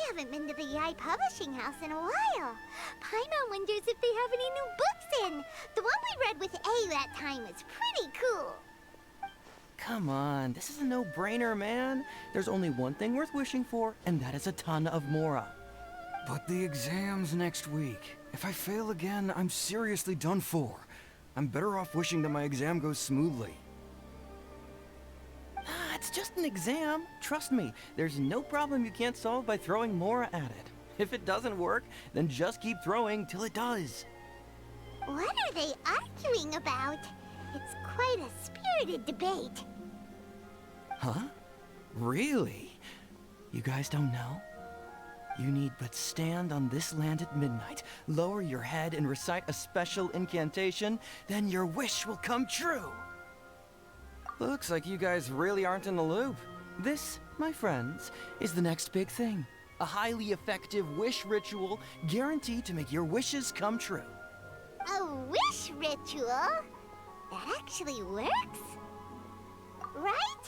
haven't been to the Yae Publishing House in a while. Paimon wonders if they have any new books in. The one we read with A that time was pretty cool. Come on, this is a no-brainer, man. There's only one thing worth wishing for, and that is a ton of Mora. But the exam's next week. If I fail again, I'm seriously done for. I'm better off wishing that my exam goes smoothly. It's just an exam. Trust me, there's no problem you can't solve by throwing Mora at it. If it doesn't work, then just keep throwing till it does. What are they arguing about? It's quite a spirited debate. Huh? Really? You guys don't know? You need but stand on this land at midnight, lower your head and recite a special incantation, then your wish will come true. Looks like you guys really aren't in the loop. This, my friends, is the next big thing. A highly effective wish ritual guaranteed to make your wishes come true. A wish ritual? That actually works? Right?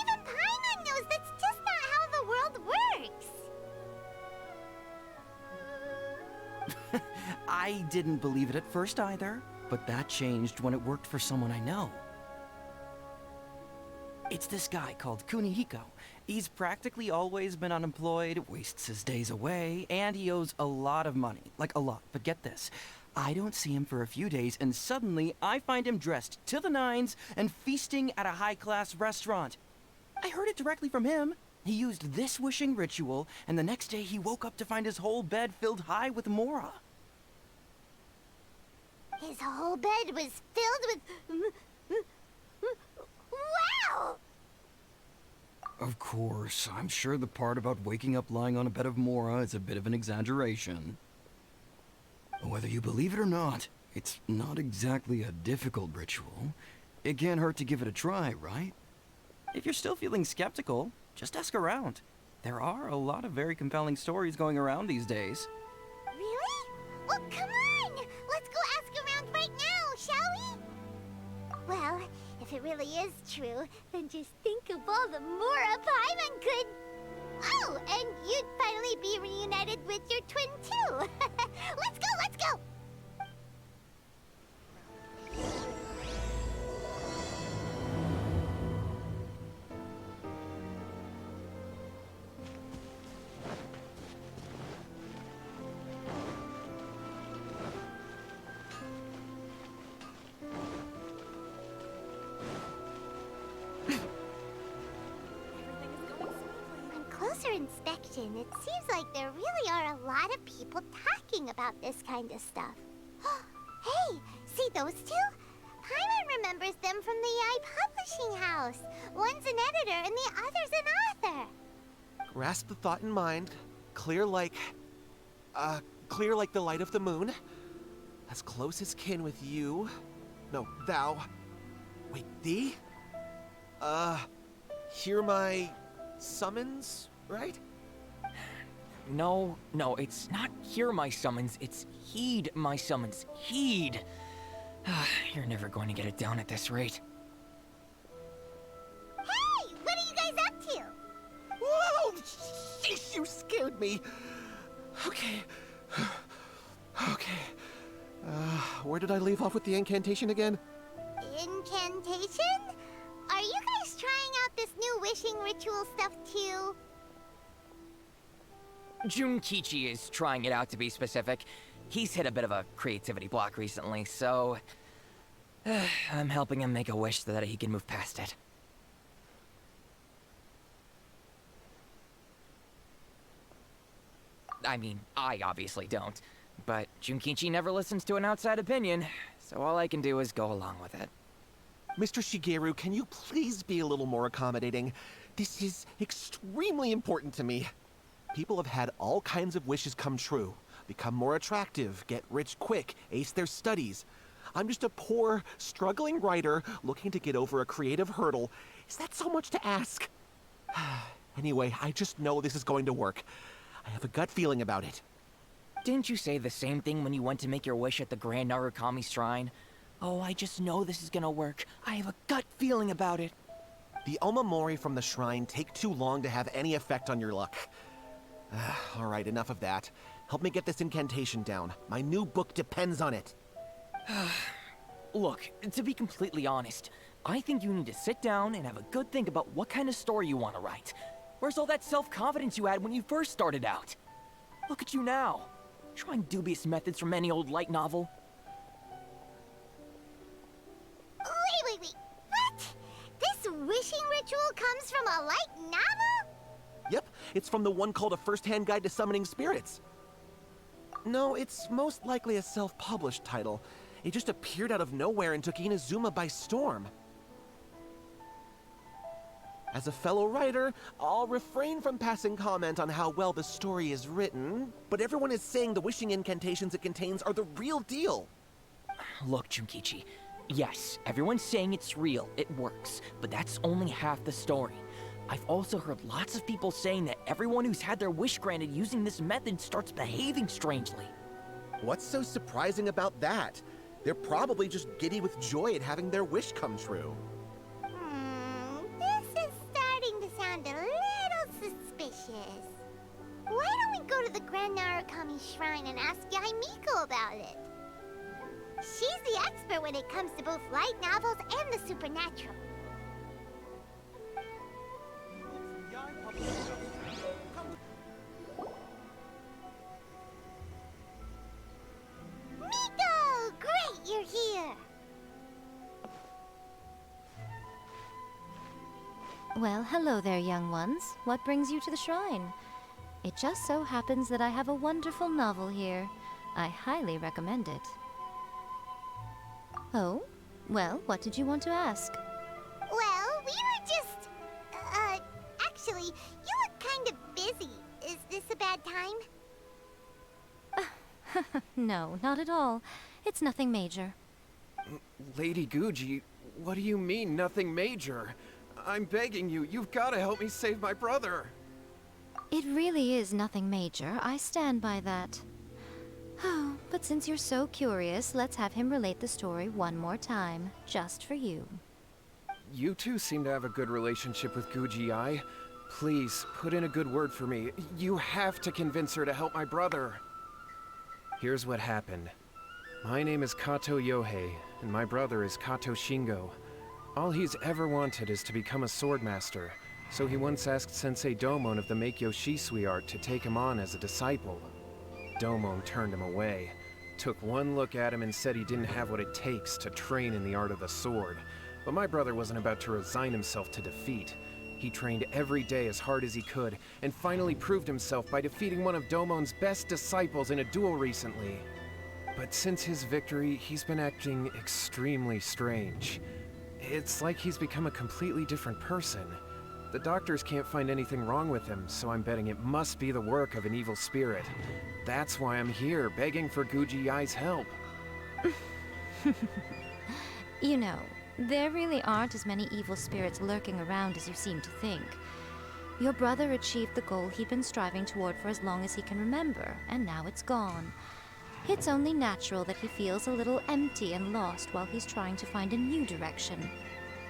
Even Paimon knows that's just not how the world works. I didn't believe it at first either, but that changed when it worked for someone I know. It's this guy called Kunihiko. He's practically always been unemployed, wastes his days away, and he owes a lot of money. Like a lot, but get this. I don't see him for a few days, and suddenly I find him dressed to the nines and feasting at a high-class restaurant. I heard it directly from him. He used this wishing ritual, and the next day he woke up to find his whole bed filled high with Mora. His whole bed was filled with... Wow! Of course, I'm sure the part about waking up lying on a bed of Mora is a bit of an exaggeration. Whether you believe it or not, it's not exactly a difficult ritual. It can't hurt to give it a try, right? If you're still feeling skeptical, just ask around. There are a lot of very compelling stories going around these days. Really? Well, come on! Let's go ask around right now, shall we? Well, if it really is true, then just think of all the Mora Paimon could... Oh, and you'd finally be reunited with your twin, too! Let's go, let's go! Inspection, it seems like there really are a lot of people talking about this kind of stuff. Hey, see those two? Paimon remembers them from the Yae Publishing House. One's an editor and the other's an author. Grasp the thought in mind. Clear like the light of the moon. As close as kin with you. No, thou. Wait, thee? Hear my summons? Right? No, it's not hear my summons, it's heed my summons. Heed! You're never going to get it down at this rate. Hey! What are you guys up to? Whoa! Sheesh, you scared me! Okay. Where did I leave off with the incantation again? Incantation? Are you guys trying out this new wishing ritual stuff too? Junkichi is trying it out, to be specific. He's hit a bit of a creativity block recently, so... I'm helping him make a wish so that he can move past it. I mean, I obviously don't. But Junkichi never listens to an outside opinion, so all I can do is go along with it. Mr. Shigeru, can you please be a little more accommodating? This is extremely important to me. People have had all kinds of wishes come true. Become more attractive, get rich quick, ace their studies. I'm just a poor, struggling writer looking to get over a creative hurdle. Is that so much to ask? Anyway, I just know this is going to work. I have a gut feeling about it. Didn't you say the same thing when you went to make your wish at the Grand Narukami Shrine? Oh, I just know this is gonna work. I have a gut feeling about it. The Omamori from the shrine take too long to have any effect on your luck. Alright, enough of that. Help me get this incantation down. My new book depends on it. Look, to be completely honest, I think you need to sit down and have a good think about what kind of story you want to write. Where's all that self-confidence you had when you first started out? Look at you now, trying dubious methods from any old light novel. Wait. What? This wishing ritual comes from a light novel? Yep, it's from the one called A First-Hand Guide to Summoning Spirits. No, it's most likely a self-published title. It just appeared out of nowhere and took Inazuma by storm. As a fellow writer, I'll refrain from passing comment on how well the story is written, but everyone is saying the wishing incantations it contains are the real deal. Look, Junkichi, yes, everyone's saying it's real, it works, but that's only half the story. I've also heard lots of people saying that everyone who's had their wish granted using this method starts behaving strangely. What's so surprising about that? They're probably just giddy with joy at having their wish come true. This is starting to sound a little suspicious. Why don't we go to the Grand Narukami Shrine and ask Yae Miko about it? She's the expert when it comes to both light novels and the supernatural. Miko! Great, you're here! Well, hello there, young ones. What brings you to the shrine? It just so happens that I have a wonderful novel here. I highly recommend it. Oh? Well, what did you want to ask? Well, we were just... actually, you look kind of busy. Is this a bad time? No, not at all. It's nothing major. Lady Guji, what do you mean, nothing major? I'm begging you, you've got to help me save my brother. It really is nothing major. I stand by that. Oh, but since you're so curious, let's have him relate the story one more time, just for you. You two seem to have a good relationship with Guji Yae. Please, put in a good word for me. You have to convince her to help my brother. Here's what happened. My name is Kato Yohei, and my brother is Kato Shingo. All he's ever wanted is to become a swordmaster, so he once asked Sensei Domon of the Meikyo Shisui art to take him on as a disciple. Domon turned him away, took one look at him and said he didn't have what it takes to train in the art of the sword. But my brother wasn't about to resign himself to defeat. He trained every day as hard as he could, and finally proved himself by defeating one of Domon's best disciples in a duel recently. But since his victory, he's been acting extremely strange. It's like he's become a completely different person. The doctors can't find anything wrong with him, so I'm betting it must be the work of an evil spirit. That's why I'm here, begging for Guji Yae's help. You know, there really aren't as many evil spirits lurking around as you seem to think. Your brother achieved the goal he'd been striving toward for as long as he can remember, and now it's gone. It's only natural that he feels a little empty and lost while he's trying to find a new direction.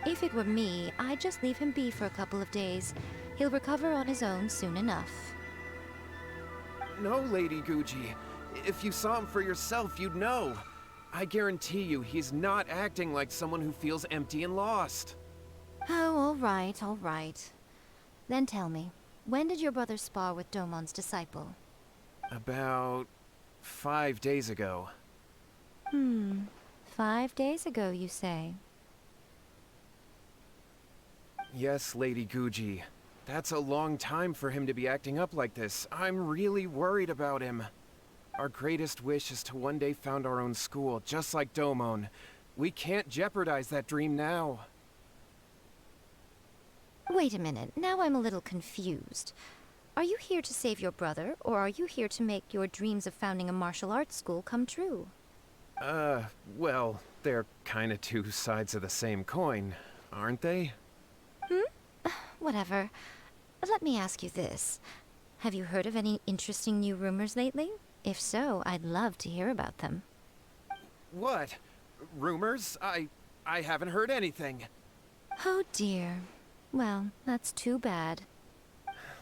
If it were me, I'd just leave him be for a couple of days. He'll recover on his own soon enough. No, Lady Guji. If you saw him for yourself, you'd know. I guarantee you, he's not acting like someone who feels empty and lost. Oh, all right. Then tell me, when did your brother spar with Domon's disciple? About 5 days ago. 5 days ago, you say? Yes, Lady Guji. That's a long time for him to be acting up like this. I'm really worried about him. Our greatest wish is to one day found our own school, just like Domon. We can't jeopardize that dream now. Wait a minute, now I'm a little confused. Are you here to save your brother, or are you here to make your dreams of founding a martial arts school come true? Well, they're kinda two sides of the same coin, aren't they? Whatever. Let me ask you this. Have you heard of any interesting new rumors lately? If so, I'd love to hear about them. What? Rumors? I haven't heard anything. Oh dear. Well, that's too bad.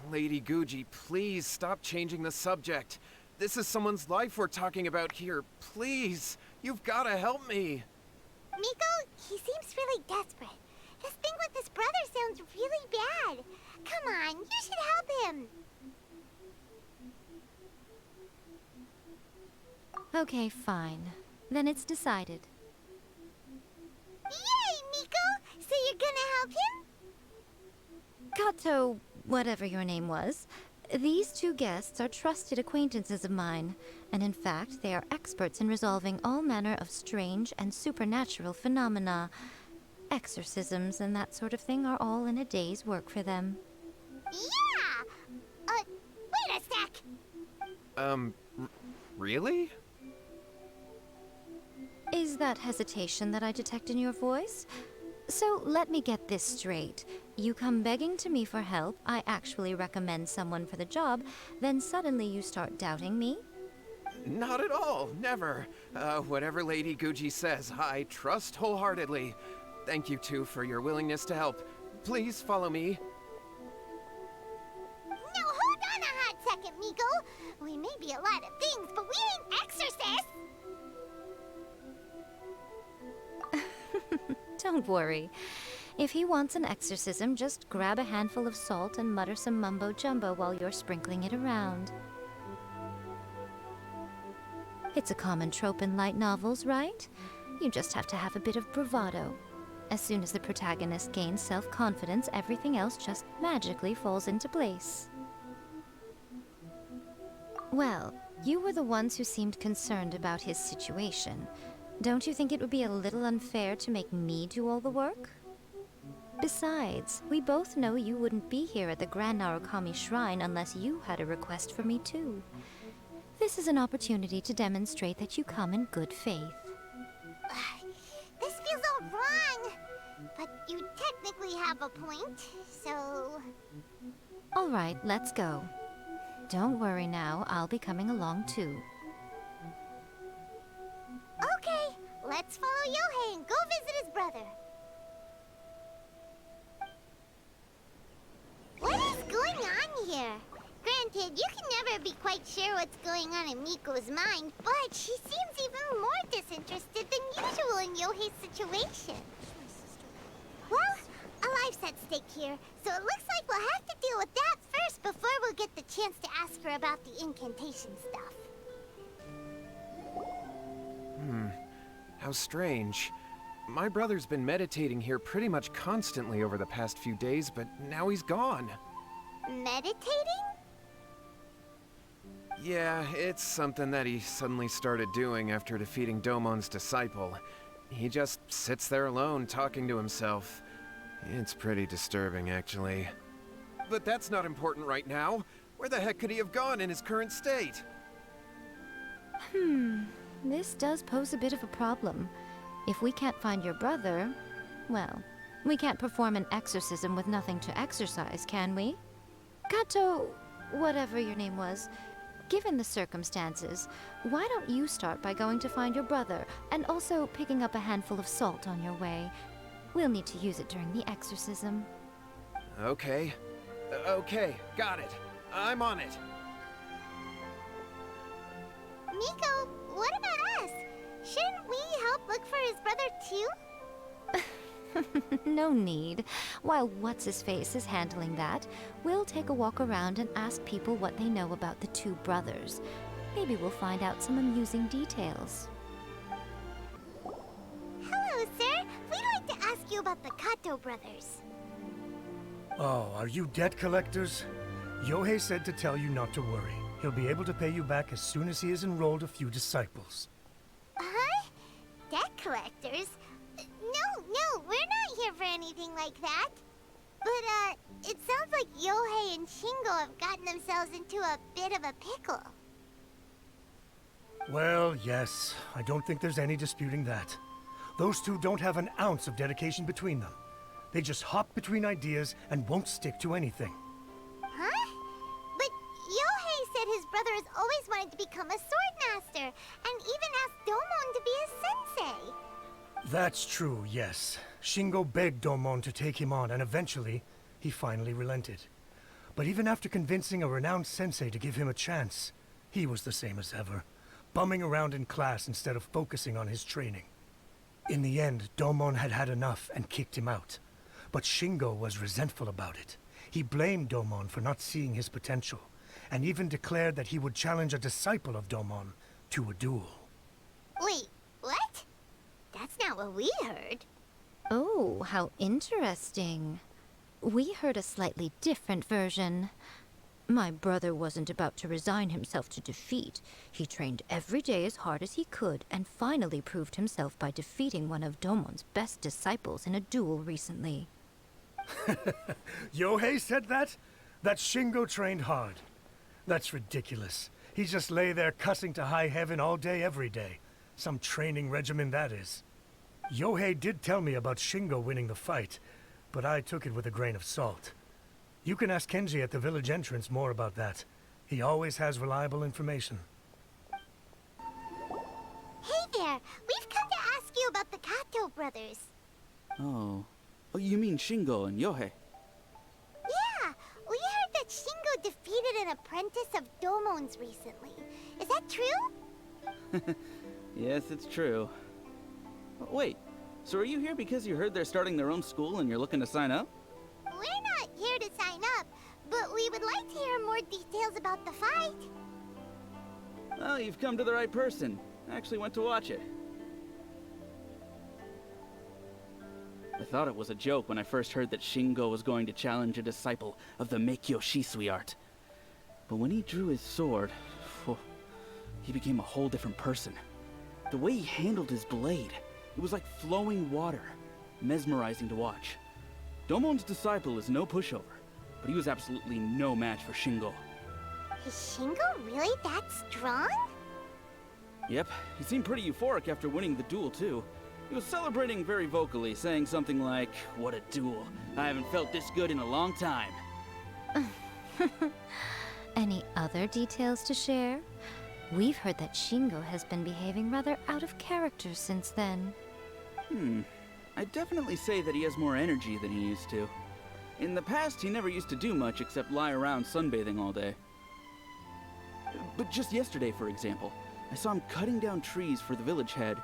Lady Guji, please stop changing the subject. This is someone's life we're talking about here. Please, you've got to help me. Miko, he seems really desperate. His thing with his brother sounds really bad. Come on, you should help him. Okay, fine. Then it's decided. Yay, Miko! So you're gonna help him? Kato, whatever your name was, these two guests are trusted acquaintances of mine, and in fact, they are experts in resolving all manner of strange and supernatural phenomena. Exorcisms and that sort of thing are all in a day's work for them. Yeah! Wait a sec! Really? Is that hesitation that I detect in your voice? So let me get this straight. You come begging to me for help, I actually recommend someone for the job, then suddenly you start doubting me? Not at all, never. Whatever Lady Guji says, I trust wholeheartedly. Thank you two for your willingness to help. Please follow me. No, hold on a hot second, Miko. We may be a lot of things, but we ain't exorcists. Don't worry. If he wants an exorcism, just grab a handful of salt and mutter some mumbo-jumbo while you're sprinkling it around. It's a common trope in light novels, right? You just have to have a bit of bravado. As soon as the protagonist gains self-confidence, everything else just magically falls into place. Well, you were the ones who seemed concerned about his situation. Don't you think it would be a little unfair to make me do all the work? Besides, we both know you wouldn't be here at the Grand Narukami Shrine unless you had a request for me too. This is an opportunity to demonstrate that you come in good faith. This feels all wrong. But you technically have a point, so... All right, let's go. Don't worry now, I'll be coming along too. Okay, let's follow Yohei and go visit his brother. What is going on here? Granted, you can never be quite sure what's going on in Miko's mind, but she seems even more disinterested than usual in Yohei's situation. Well, a life's at stake here, so it looks like we'll have to deal with that first before we'll get the chance to ask her about the incantation stuff. How strange. My brother's been meditating here pretty much constantly over the past few days, but now he's gone. Meditating? Yeah, it's something that he suddenly started doing after defeating Domon's disciple. He just sits there alone, talking to himself. It's pretty disturbing, actually. But that's not important right now. Where the heck could he have gone in his current state? This does pose a bit of a problem. If we can't find your brother, well, we can't perform an exorcism with nothing to exorcise, can we? Kato, whatever your name was, given the circumstances, why don't you start by going to find your brother, and also picking up a handful of salt on your way? We'll need to use it during the exorcism. Okay. Okay, got it. I'm on it. Miko, what about us? Shouldn't we help look for his brother too? No need. While What's-His-Face is handling that, we'll take a walk around and ask people what they know about the two brothers. Maybe we'll find out some amusing details. Hello, sir. We'd like to ask you about the Kato brothers. Oh, are you debt collectors? Yohei said to tell you not to worry. He'll be able to pay you back as soon as he has enrolled a few disciples. Huh? Debt collectors? No, we're not here for anything like that. But, it sounds like Yohei and Shingo have gotten themselves into a bit of a pickle. Well, yes. I don't think there's any disputing that. Those two don't have an ounce of dedication between them. They just hop between ideas and won't stick to anything. Huh? But Yohei said his brother has always wanted to become a sword master, and even asked Domon to be his sensei. That's true, yes. Shingo begged Domon to take him on, and eventually, he finally relented. But even after convincing a renowned sensei to give him a chance, he was the same as ever, bumming around in class instead of focusing on his training. In the end, Domon had had enough and kicked him out. But Shingo was resentful about it. He blamed Domon for not seeing his potential, and even declared that he would challenge a disciple of Domon to a duel. Wait, what? That's not what we heard. Oh, how interesting. We heard a slightly different version. My brother wasn't about to resign himself to defeat. He trained every day as hard as he could and finally proved himself by defeating one of Domon's best disciples in a duel recently. Yohei said that? That Shingo trained hard. That's ridiculous. He just lay there cussing to high heaven all day every day. Some training regimen that is. Yohei did tell me about Shingo winning the fight, but I took it with a grain of salt. You can ask Kenji at the village entrance more about that. He always has reliable information. Hey there, we've come to ask you about the Kato brothers. Oh. Oh, you mean Shingo and Yohei? Yeah, we heard that Shingo defeated an apprentice of Domon's recently. Is that true? Yes, it's true. Wait, so are you here because you heard they're starting their own school and you're looking to sign up? We're not here to sign up, but we would like to hear more details about the fight. Well, you've come to the right person. I actually went to watch it. I thought it was a joke when I first heard that Shingo was going to challenge a disciple of the Meikyo Shisui art. But when he drew his sword, he became a whole different person. The way he handled his blade, it was like flowing water, mesmerizing to watch. Domon's disciple is no pushover, but he was absolutely no match for Shingo. Is Shingo really that strong? Yep, he seemed pretty euphoric after winning the duel too. He was celebrating very vocally, saying something like, "What a duel. I haven't felt this good in a long time." Any other details to share? We've heard that Shingo has been behaving rather out of character since then. I'd definitely say that he has more energy than he used to. In the past, he never used to do much except lie around sunbathing all day. But just yesterday, for example, I saw him cutting down trees for the village head.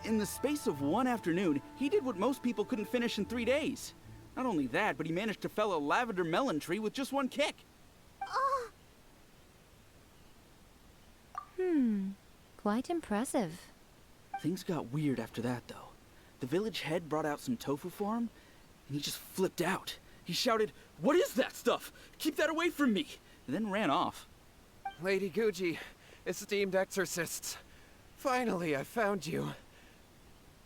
In the space of one afternoon, he did what most people couldn't finish in 3 days. Not only that, but he managed to fell a lavender melon tree with just one kick. Oh, Quite impressive. Things got weird after that, though. The village head brought out some tofu for him, and he just flipped out. He shouted, "What is that stuff? Keep that away from me!" and then ran off. Lady Guji, esteemed exorcists. Finally, I found you.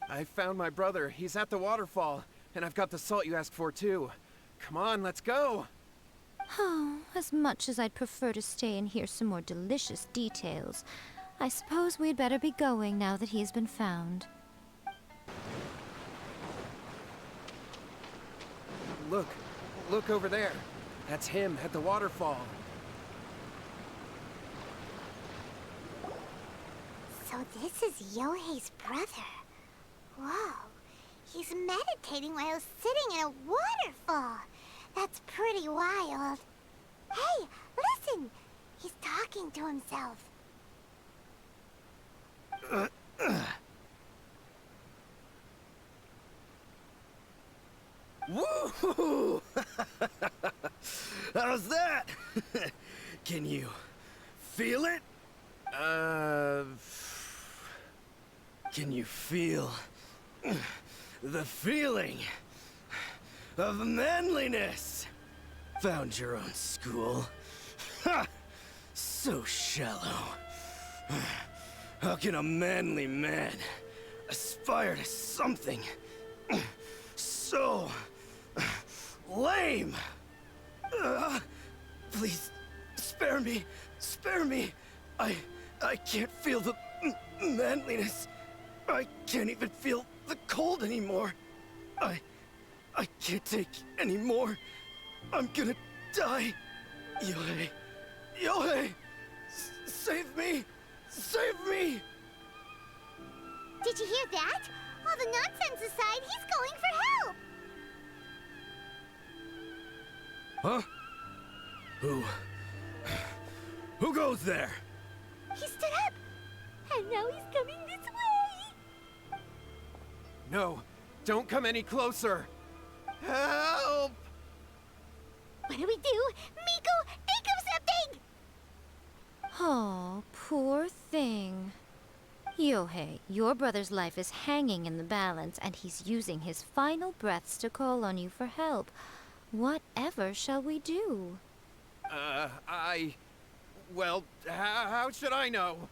I found my brother. He's at the waterfall, and I've got the salt you asked for, too. Come on, let's go! Oh, as much as I'd prefer to stay and hear some more delicious details, I suppose we'd better be going now that he's been found. Look over there. That's him at the waterfall. so this is Yohei's brother. Whoa, he's meditating while sitting in a waterfall. That's pretty wild. Hey, listen! He's talking to himself. Woo! How's that? Can you feel it? Can you feel the feeling of manliness? Found your own school. Ha! So shallow. How can a manly man aspire to something so lame? Please, spare me. Spare me. I can't feel the manliness. I can't even feel the cold anymore. I can't take any more. I'm gonna die. Yohei. Yohei! Save me! Save me! Did you hear that? All the nonsense aside, he's going for help! Huh? Who goes there? He stood up! And now he's coming this way! No, don't come any closer. Help! What do we do? Miko, think of something! Oh, poor thing. Yohei, your brother's life is hanging in the balance, and he's using his final breaths to call on you for help. Whatever shall we do? Well, how should I know?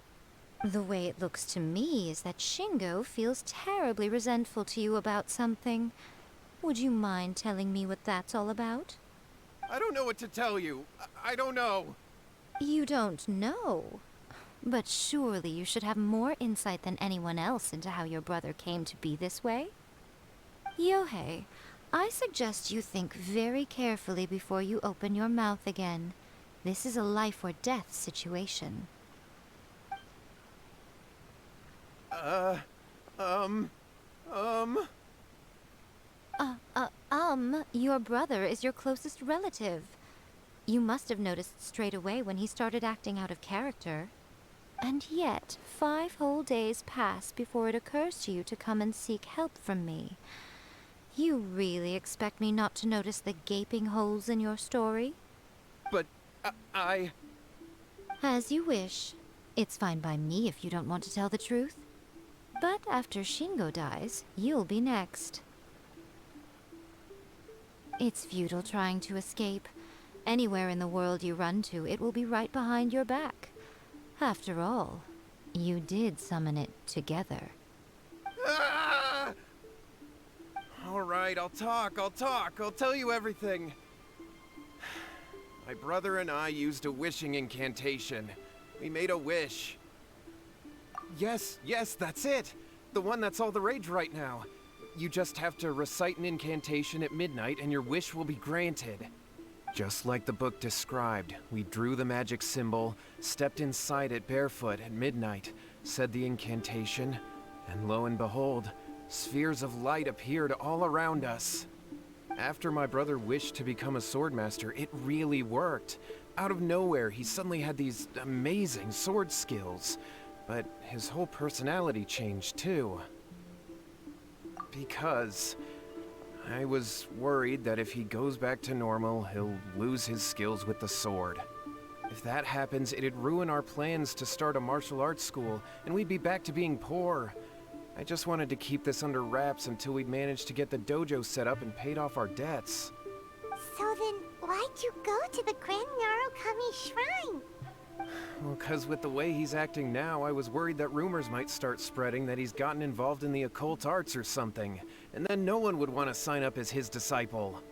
The way it looks to me is that Shingo feels terribly resentful to you about something. Would you mind telling me what that's all about? I don't know what to tell you. I don't know. You don't know? But surely you should have more insight than anyone else into how your brother came to be this way? Yohei, I suggest you think very carefully before you open your mouth again. This is a life or death situation. Your brother is your closest relative. You must have noticed straight away when he started acting out of character. And yet, 5 whole days pass before it occurs to you to come and seek help from me. You really expect me not to notice the gaping holes in your story? But I... As you wish. It's fine by me if you don't want to tell the truth. But after Shingo dies, you'll be next. It's futile trying to escape. Anywhere in the world you run to, it will be right behind your back. After all, you did summon it together. Ah! All right, I'll talk. I'll tell you everything. My brother and I used a wishing incantation. We made a wish. Yes, that's it. The one that's all the rage right now. You just have to recite an incantation at midnight and your wish will be granted. Just like the book described, we drew the magic symbol, stepped inside it barefoot at midnight, said the incantation, and lo and behold, spheres of light appeared all around us. After my brother wished to become a swordmaster, it really worked. Out of nowhere, he suddenly had these amazing sword skills, but his whole personality changed too. Because I was worried that if he goes back to normal, he'll lose his skills with the sword. If that happens, it'd ruin our plans to start a martial arts school, and we'd be back to being poor. I just wanted to keep this under wraps until we'd managed to get the dojo set up and paid off our debts. So then, why'd you go to the Grand Narukami Shrine? Well, 'cause with the way he's acting now, I was worried that rumors might start spreading that he's gotten involved in the occult arts or something, and then no one would want to sign up as his disciple.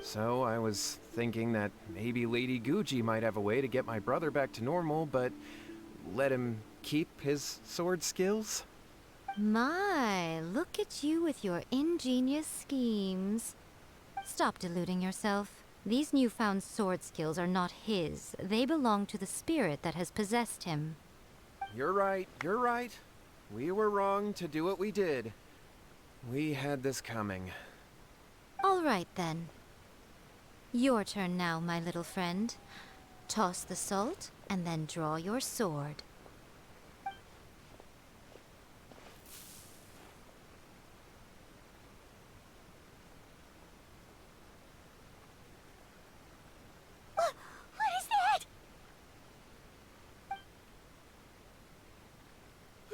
So I was thinking that maybe Lady Guji might have a way to get my brother back to normal, but let him keep his sword skills? My, look at you with your ingenious schemes. Stop deluding yourself. These newfound sword skills are not his. They belong to the spirit that has possessed him. You're right. We were wrong to do what we did. We had this coming. All right, then. Your turn now, my little friend. Toss the salt, and then draw your sword. What is that?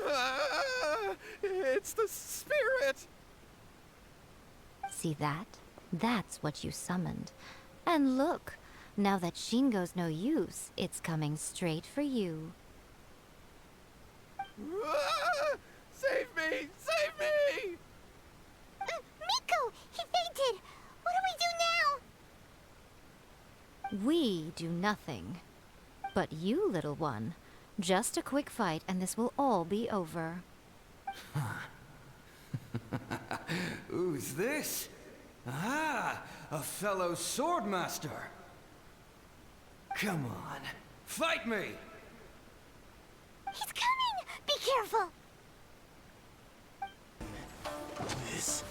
Ah, it's the spirit! See that? That's what you summoned. And look, now that Shingo's no use, it's coming straight for you. Ah, save me! Save me! Miko! He fainted! What do we do now? We do nothing. But you, little one, just a quick fight and this will all be over. Who's this? Ah, a fellow swordmaster. Come on, fight me! He's coming! Be careful! This...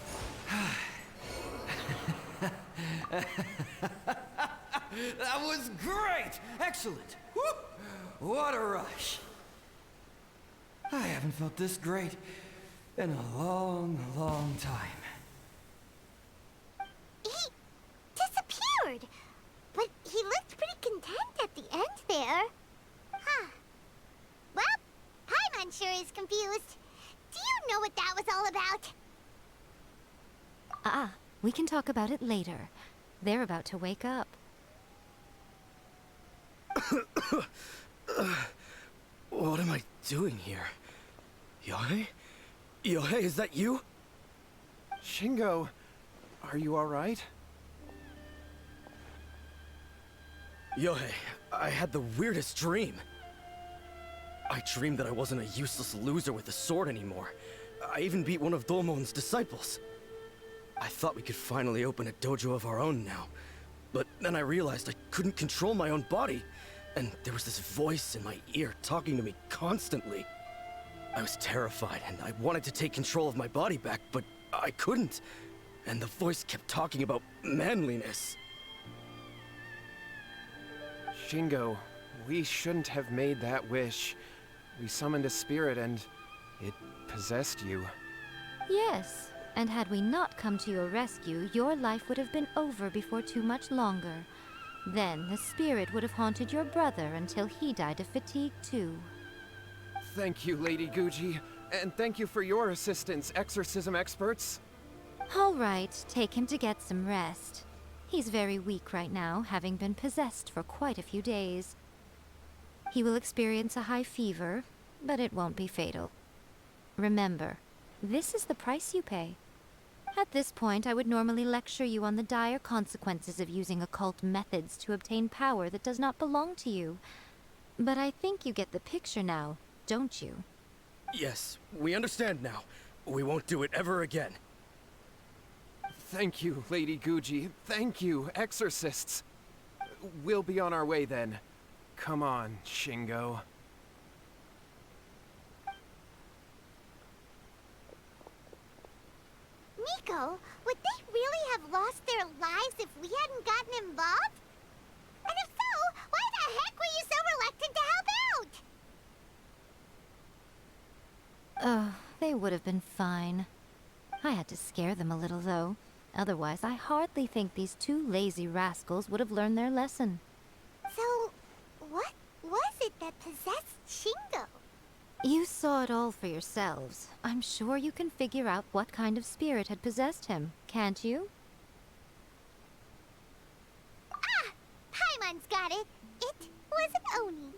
That was great! Excellent! Woo! What a rush! I haven't felt this great in a long, long time. He disappeared, but he looked pretty content at the end there. Huh. Well, Paimon sure is confused. Do you know what that was all about? We can talk about it later. They're about to wake up. What am I doing here? Yae? Yae, is that you? Shingo, are you alright? Yae, I had the weirdest dream. I dreamed that I wasn't a useless loser with a sword anymore. I even beat one of Domon's disciples. I thought we could finally open a dojo of our own now. But then I realized I couldn't control my own body. And there was this voice in my ear talking to me constantly. I was terrified and I wanted to take control of my body back, but I couldn't. And the voice kept talking about manliness. Shingo, we shouldn't have made that wish. We summoned a spirit and it possessed you. Yes, and had we not come to your rescue, your life would have been over before too much longer. Then the spirit would have haunted your brother until he died of fatigue too. Thank you, Lady Guji, and thank you for your assistance, exorcism experts. All right, take him to get some rest. He's very weak right now, having been possessed for quite a few days. He will experience a high fever, but it won't be fatal. Remember, this is the price you pay. At this point, I would normally lecture you on the dire consequences of using occult methods to obtain power that does not belong to you. But I think you get the picture now, don't you? Yes, we understand now. We won't do it ever again. Thank you, Lady Guji. Thank you, exorcists. We'll be on our way then. Come on, Shingo. Miko, would they really have lost their lives if we hadn't gotten involved? And if so, why the heck were you so reluctant to help out? They would have been fine. I had to scare them a little, though. Otherwise, I hardly think these two lazy rascals would have learned their lesson. So, what was it that possessed Shingo? You saw it all for yourselves. I'm sure you can figure out what kind of spirit had possessed him, can't you? Ah! Paimon's got it. It was an Oni.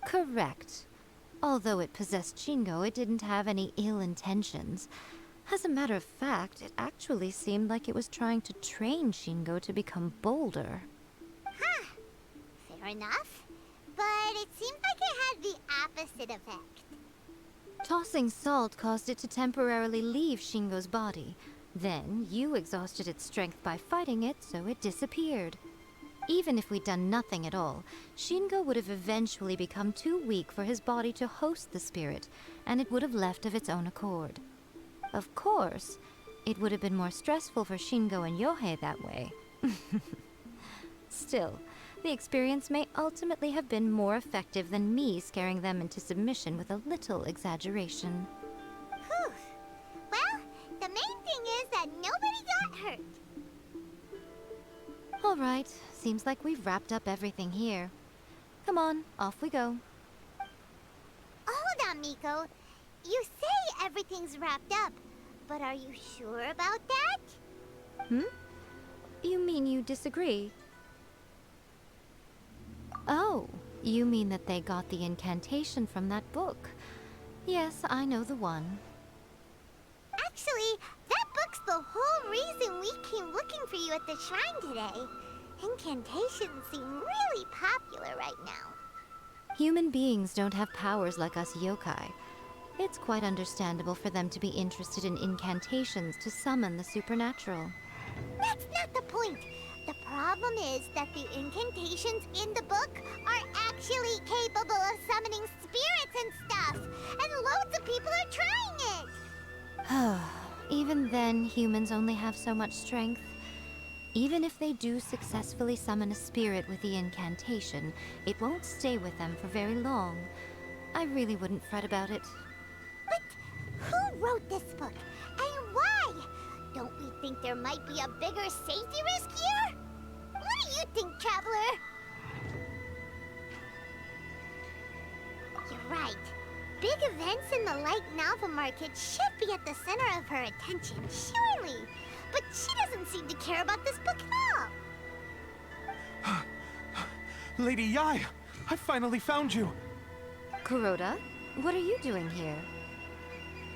Correct. Although it possessed Shingo, it didn't have any ill intentions. As a matter of fact, it actually seemed like it was trying to train Shingo to become bolder. Huh. Fair enough. But it seemed like it had the opposite effect. Tossing salt caused it to temporarily leave Shingo's body. Then, you exhausted its strength by fighting it, so it disappeared. Even if we'd done nothing at all, Shingo would have eventually become too weak for his body to host the spirit, and it would have left of its own accord. Of course, it would have been more stressful for Shingo and Yohei that way. Still, the experience may ultimately have been more effective than me scaring them into submission with a little exaggeration. Whew. Well, the main thing is that nobody got hurt. All right, seems like we've wrapped up everything here. Come on, off we go. Hold on, Miko. You say everything's wrapped up, but are you sure about that? You mean you disagree? Oh, you mean that they got the incantation from that book. Yes, I know the one. Actually, that book's the whole reason we came looking for you at the shrine today. Incantations seem really popular right now. Human beings don't have powers like us yokai. It's quite understandable for them to be interested in incantations to summon the supernatural. That's not the point. The problem is that the incantations in the book are actually capable of summoning spirits and stuff, and loads of people are trying it. Even then, humans only have so much strength. Even if they do successfully summon a spirit with the incantation, it won't stay with them for very long. I really wouldn't fret about it. But who wrote this book? And why? Don't we think there might be a bigger safety risk here? What do you think, Traveler? You're right. Big events in the light novel market should be at the center of her attention, surely. But she doesn't seem to care about this book at all. Lady Yae, I finally found you. Kuroda, what are you doing here?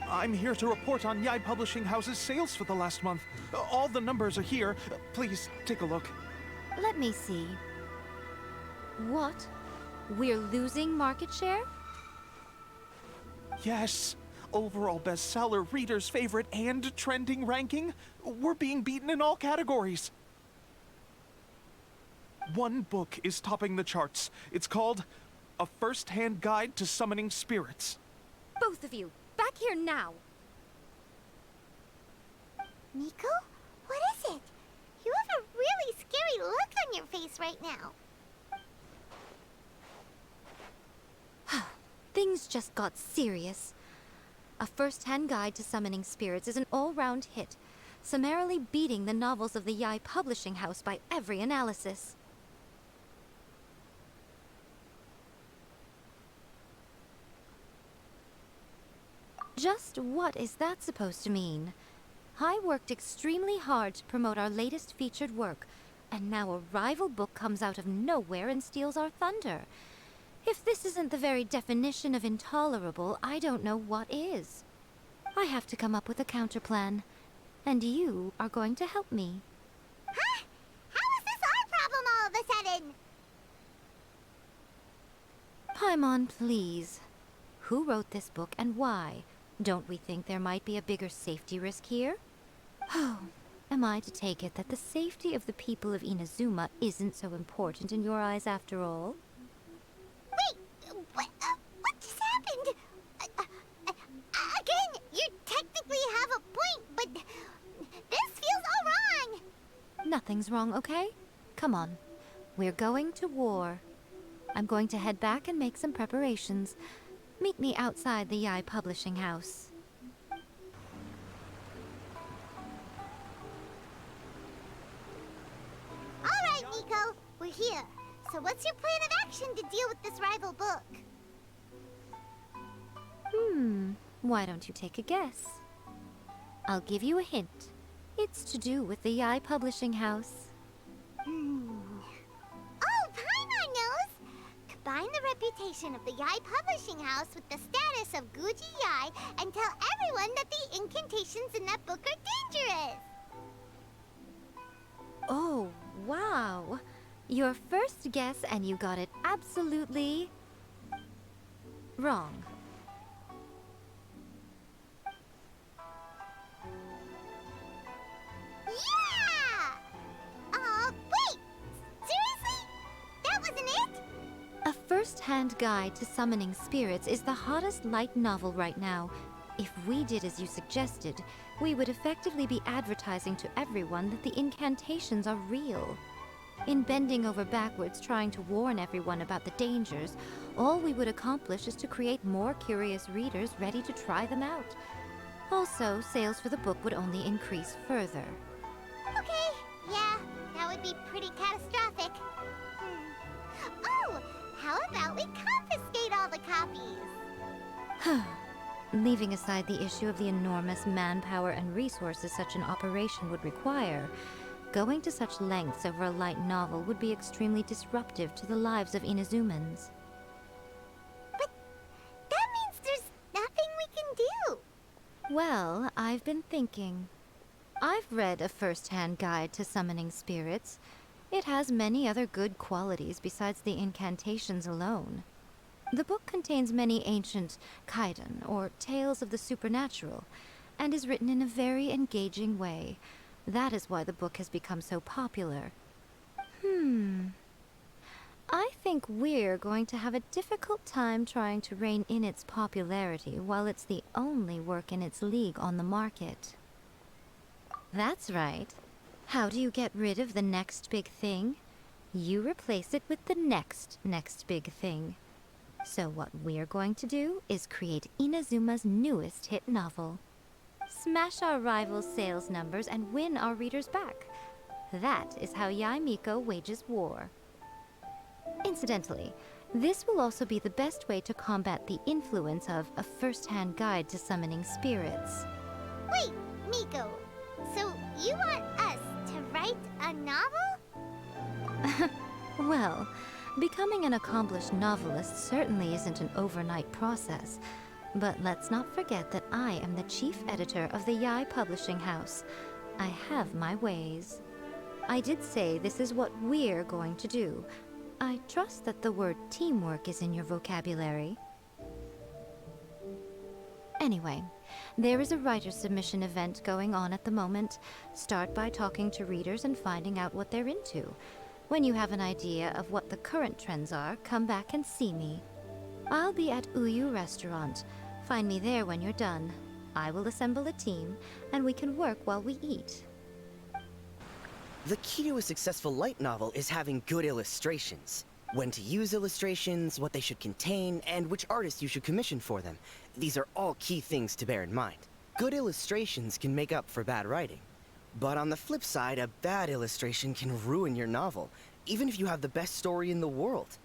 I'm here to report on Yae Publishing House's sales for the last month. All the numbers are here. Please, take a look. Let me see. What? We're losing market share? Yes. Overall bestseller, reader's favorite, and trending ranking. We're being beaten in all categories. One book is topping the charts. It's called A First-Hand Guide to Summoning Spirits. Both of you, back here now! Miko? What is it? You have a really scary look on your face right now. Things just got serious. A First-Hand Guide to Summoning Spirits is an all-round hit, summarily beating the novels of the Yae Publishing House by every analysis. Just what is that supposed to mean? I worked extremely hard to promote our latest featured work, and now a rival book comes out of nowhere and steals our thunder. If this isn't the very definition of intolerable, I don't know what is. I have to come up with a counterplan, and you are going to help me. Huh? How is this our problem all of a sudden? Paimon, please. Who wrote this book and why? Don't we think there might be a bigger safety risk here? Oh, am I to take it that the safety of the people of Inazuma isn't so important in your eyes after all? Wait, what just happened? Again, you technically have a point, but this feels all wrong. Nothing's wrong, okay? Come on. We're going to war. I'm going to head back and make some preparations. Meet me outside the Yae Publishing House. All right, Miko, we're here. So what's your plan of action to deal with this rival book? Why don't you take a guess? I'll give you a hint. It's to do with the Yae Publishing House. Oh, Paimon knows! Combine the reputation of the Yae Publishing House with the status of Guji Yae and tell everyone that the incantations in that book are dangerous! Oh, wow. Your first guess and you got it absolutely wrong. Yeah! Wait! Seriously? That wasn't it? A first-hand guide to summoning spirits is the hottest light novel right now. If we did as you suggested, we would effectively be advertising to everyone that the incantations are real. In bending over backwards trying to warn everyone about the dangers, all we would accomplish is to create more curious readers ready to try them out. Also, sales for the book would only increase further. Okay, yeah, that would be pretty catastrophic. Oh, how about we confiscate all the copies? Leaving aside the issue of the enormous manpower and resources such an operation would require, going to such lengths over a light novel would be extremely disruptive to the lives of Inazumans. But that means there's nothing we can do. Well, I've been thinking. I've read A First-Hand Guide to Summoning Spirits. It has many other good qualities besides the incantations alone. The book contains many ancient kaiden, or tales of the supernatural, and is written in a very engaging way. That is why the book has become so popular. I think we're going to have a difficult time trying to rein in its popularity while it's the only work in its league on the market. That's right. How do you get rid of the next big thing? You replace it with the next big thing. So what we're going to do is create Inazuma's newest hit novel. Smash our rival's sales numbers and win our readers back. That is how Yae Miko wages war. Incidentally, this will also be the best way to combat the influence of a first-hand guide to summoning spirits. Wait, Miko. So you want us to write a novel? Well, becoming an accomplished novelist certainly isn't an overnight process. But let's not forget that I am the chief editor of the Yae Publishing House. I have my ways. I did say this is what we're going to do. I trust that the word teamwork is in your vocabulary. Anyway, there is a writer's submission event going on at the moment. Start by talking to readers and finding out what they're into. When you have an idea of what the current trends are, come back and see me. I'll be at Uyu Restaurant. Find me there when you're done. I will assemble a team, and we can work while we eat. The key to a successful light novel is having good illustrations. When to use illustrations, what they should contain, and which artist you should commission for them. These are all key things to bear in mind. Good illustrations can make up for bad writing. But on the flip side, a bad illustration can ruin your novel, even if you have the best story in the world.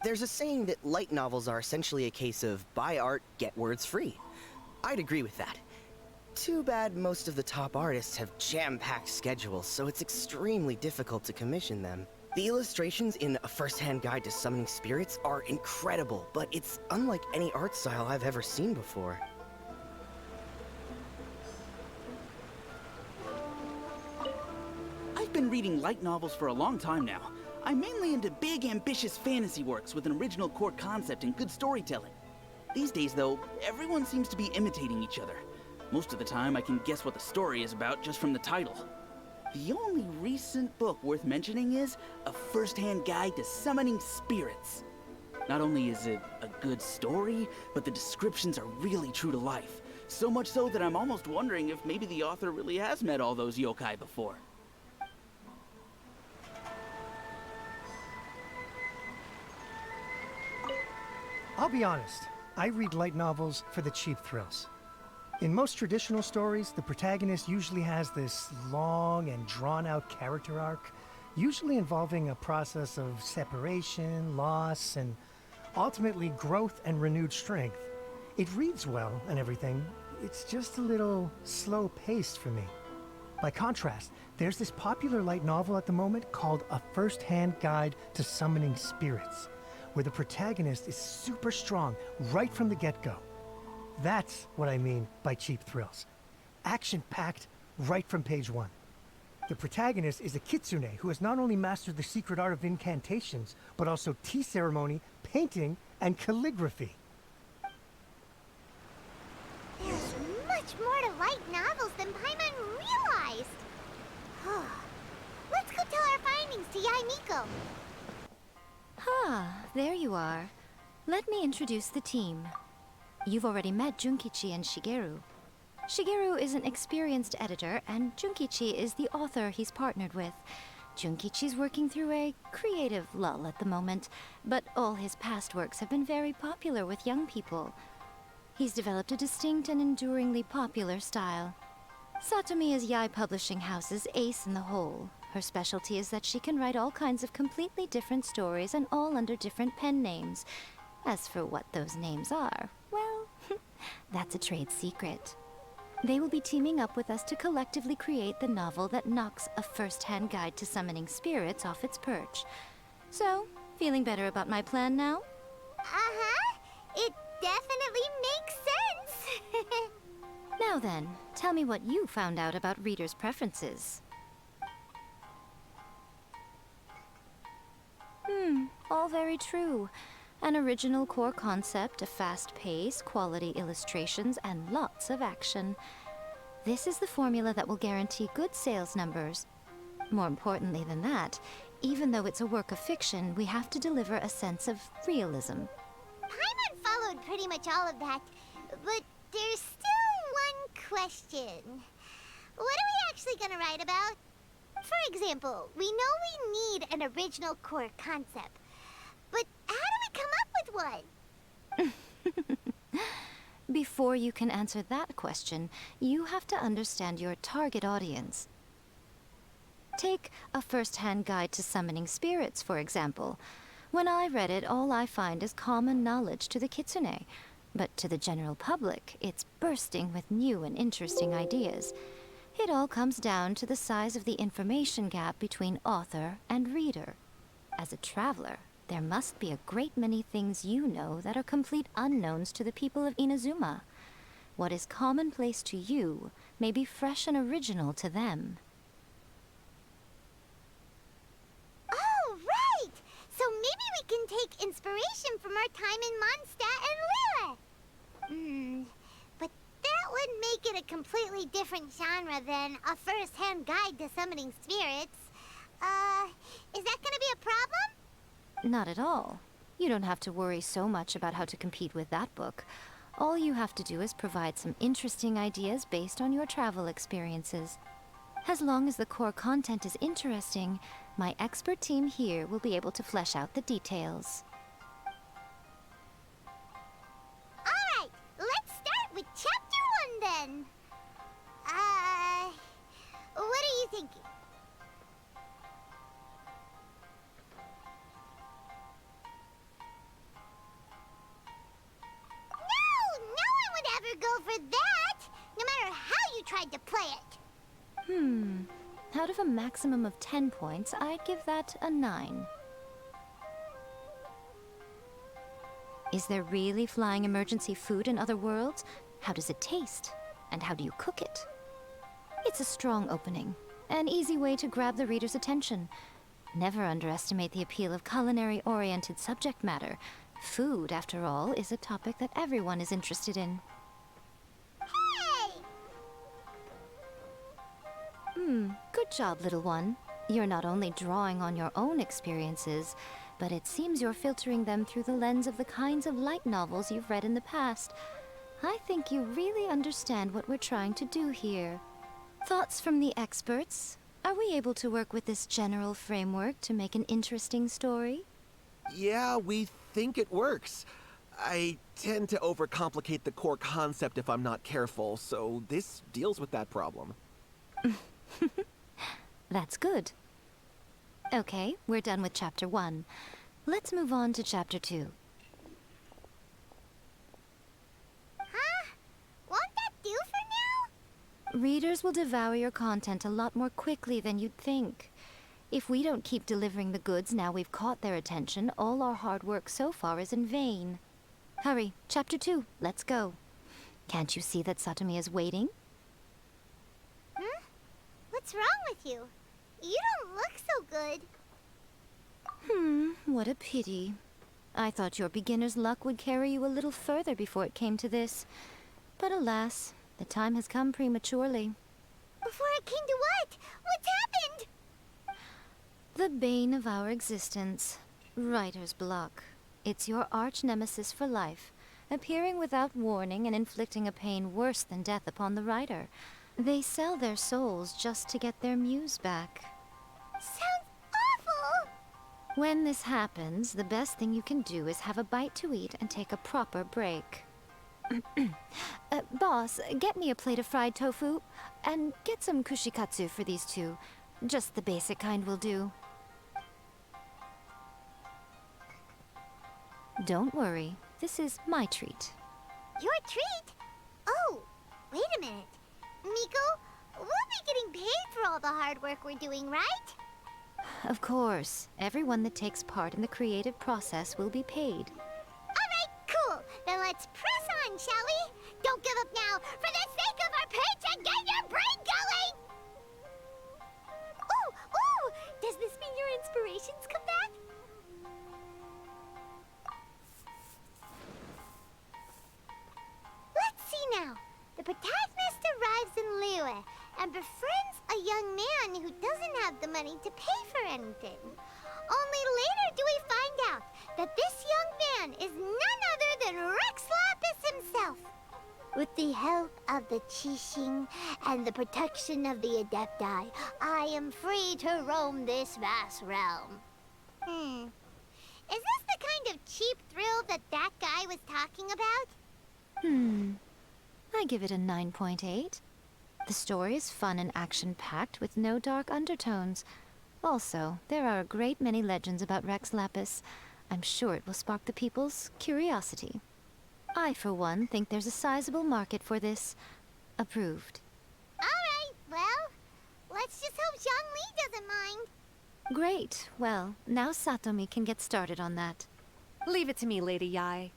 There's a saying that light novels are essentially a case of buy art, get words free. I'd agree with that. Too bad most of the top artists have jam-packed schedules, so it's extremely difficult to commission them. The illustrations in A First-Hand Guide to Summoning Spirits are incredible, but it's unlike any art style I've ever seen before. I've been reading light novels for a long time now. I'm mainly into big, ambitious fantasy works with an original core concept and good storytelling. These days, though, everyone seems to be imitating each other. Most of the time, I can guess what the story is about just from the title. The only recent book worth mentioning is A First-Hand Guide to Summoning Spirits. Not only is it a good story, but the descriptions are really true to life. So much so that I'm almost wondering if maybe the author really has met all those yokai before. I'll be honest, I read light novels for the cheap thrills. In most traditional stories, the protagonist usually has this long and drawn-out character arc, usually involving a process of separation, loss, and ultimately growth and renewed strength. It reads well and everything, it's just a little slow-paced for me. By contrast, there's this popular light novel at the moment called A First-Hand Guide to Summoning Spirits, where the protagonist is super strong right from the get-go. That's what I mean by cheap thrills. Action-packed right from page one. The protagonist is a Kitsune who has not only mastered the secret art of incantations, but also tea ceremony, painting, and calligraphy. There's much more to light novels than Paimon realized. Let's go tell our findings to Yae Miko. Ah, there you are. Let me introduce the team. You've already met Junkichi and Shigeru. Shigeru is an experienced editor, and Junkichi is the author he's partnered with. Junkichi's working through a creative lull at the moment, but all his past works have been very popular with young people. He's developed a distinct and enduringly popular style. Satomi is Yae Publishing House's ace in the hole. Her specialty is that she can write all kinds of completely different stories and all under different pen names. As for what those names are, well, that's a trade secret. They will be teaming up with us to collectively create the novel that knocks A First-Hand Guide to Summoning Spirits off its perch. So, feeling better about my plan now? Uh-huh. It definitely makes sense. Now then, tell me what you found out about readers' preferences. All very true. An original core concept, a fast pace, quality illustrations, and lots of action. This is the formula that will guarantee good sales numbers. More importantly than that, even though it's a work of fiction, we have to deliver a sense of realism. Paimon followed pretty much all of that, but there's still one question. what are we actually gonna write about? For example, we know we need an original core concept. But how do we come up with one? Before you can answer that question, you have to understand your target audience. Take a first-hand guide to summoning spirits, for example. When I read it, all I find is common knowledge to the Kitsune. But to the general public, it's bursting with new and interesting ideas. It all comes down to the size of the information gap between author and reader. As a traveler, there must be a great many things you know that are complete unknowns to the people of Inazuma. What is commonplace to you may be fresh and original to them. Oh, right! So maybe we can take inspiration from our time in Mondstadt and Liyue. But that would make it a completely different genre than a first-hand guide to summoning spirits. Is that gonna be a problem? Not at all. You don't have to worry so much about how to compete with that book. All you have to do is provide some interesting ideas based on your travel experiences. As long as the core content is interesting, my expert team here will be able to flesh out the details. Alright, let's start with Chapter 1 then. What are you thinking? Go for that, no matter how you tried to play it. Out of a maximum of 10 points, I'd give that a 9. Is there really flying emergency food in other worlds? How does it taste? And how do you cook it? It's a strong opening, an easy way to grab the reader's attention. Never underestimate the appeal of culinary-oriented subject matter. Food, after all, is a topic that everyone is interested in. Good job, little one. You're not only drawing on your own experiences, but it seems you're filtering them through the lens of the kinds of light novels you've read in the past. I think you really understand what we're trying to do here. Thoughts from the experts? Are we able to work with this general framework to make an interesting story? Yeah, we think it works. I tend to overcomplicate the core concept if I'm not careful, so this deals with that problem. That's good. Okay, we're done with Chapter 1. Let's move on to Chapter 2. Huh? Won't that do for now? Readers will devour your content a lot more quickly than you'd think. If we don't keep delivering the goods now we've caught their attention, all our hard work so far is in vain. Hurry, Chapter 2, let's go. Can't you see that Satomi is waiting? What's wrong with you? You don't look so good. What a pity. I thought your beginner's luck would carry you a little further before it came to this. But alas, the time has come prematurely. Before it came to what? What's happened? The bane of our existence. Writer's block. It's your arch-nemesis for life, appearing without warning and inflicting a pain worse than death upon the writer. They sell their souls just to get their muse back. Sounds awful! When this happens, the best thing you can do is have a bite to eat and take a proper break. Boss, get me a plate of fried tofu, and get some kushikatsu for these two. Just the basic kind will do. Don't worry, this is my treat. Your treat? Oh, wait a minute. Miko, we'll be getting paid for all the hard work we're doing, right? Of course. Everyone that takes part in the creative process will be paid. Alright, cool. Then let's press on, shall we? Don't give up now. For the sake of our paycheck, get your brain going! Ooh! Does this mean your inspirations come back? Let's see now. The protagonist arrives in Liyue and befriends a young man who doesn't have the money to pay for anything. Only later do we find out that this young man is none other than Rex Lapis himself. With the help of the Qixing and the protection of the Adepti, I am free to roam this vast realm. Is this the kind of cheap thrill that guy was talking about? I give it a 9.8. The story is fun and action-packed with no dark undertones. Also, there are a great many legends about Rex Lapis. I'm sure it will spark the people's curiosity. I, for one, think there's a sizable market for this. Approved. Alright, well, let's just hope Zhongli doesn't mind. Great. Well, now Satomi can get started on that. Leave it to me, Lady Yae.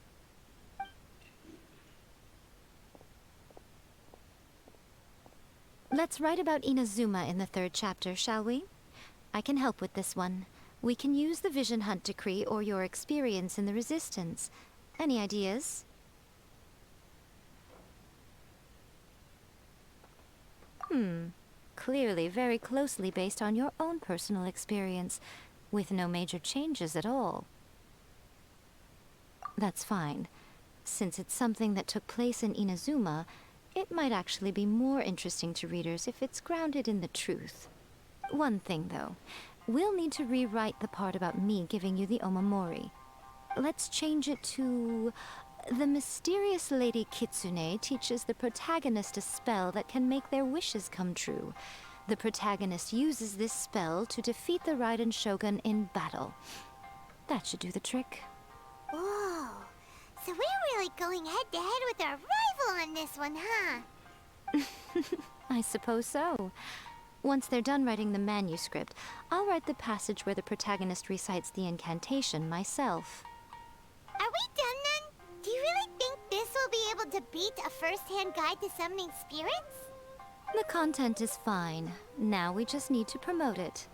Let's write about Inazuma in the 3rd chapter, shall we? I can help with this one. We can use the Vision Hunt decree or your experience in the Resistance. Any ideas? Clearly very closely based on your own personal experience, with no major changes at all. That's fine. Since it's something that took place in Inazuma, it might actually be more interesting to readers if it's grounded in the truth. One thing, though. We'll need to rewrite the part about me giving you the Omamori. Let's change it to... The mysterious Lady Kitsune teaches the protagonist a spell that can make their wishes come true. The protagonist uses this spell to defeat the Raiden Shogun in battle. That should do the trick. Whoa, so we're really going head-to-head with our rival on this one, huh? I suppose so. Once they're done writing the manuscript, I'll write the passage where the protagonist recites the incantation myself. Are we done then? Do you really think this will be able to beat a first-hand guide to summoning spirits? The content is fine. Now we just need to promote it.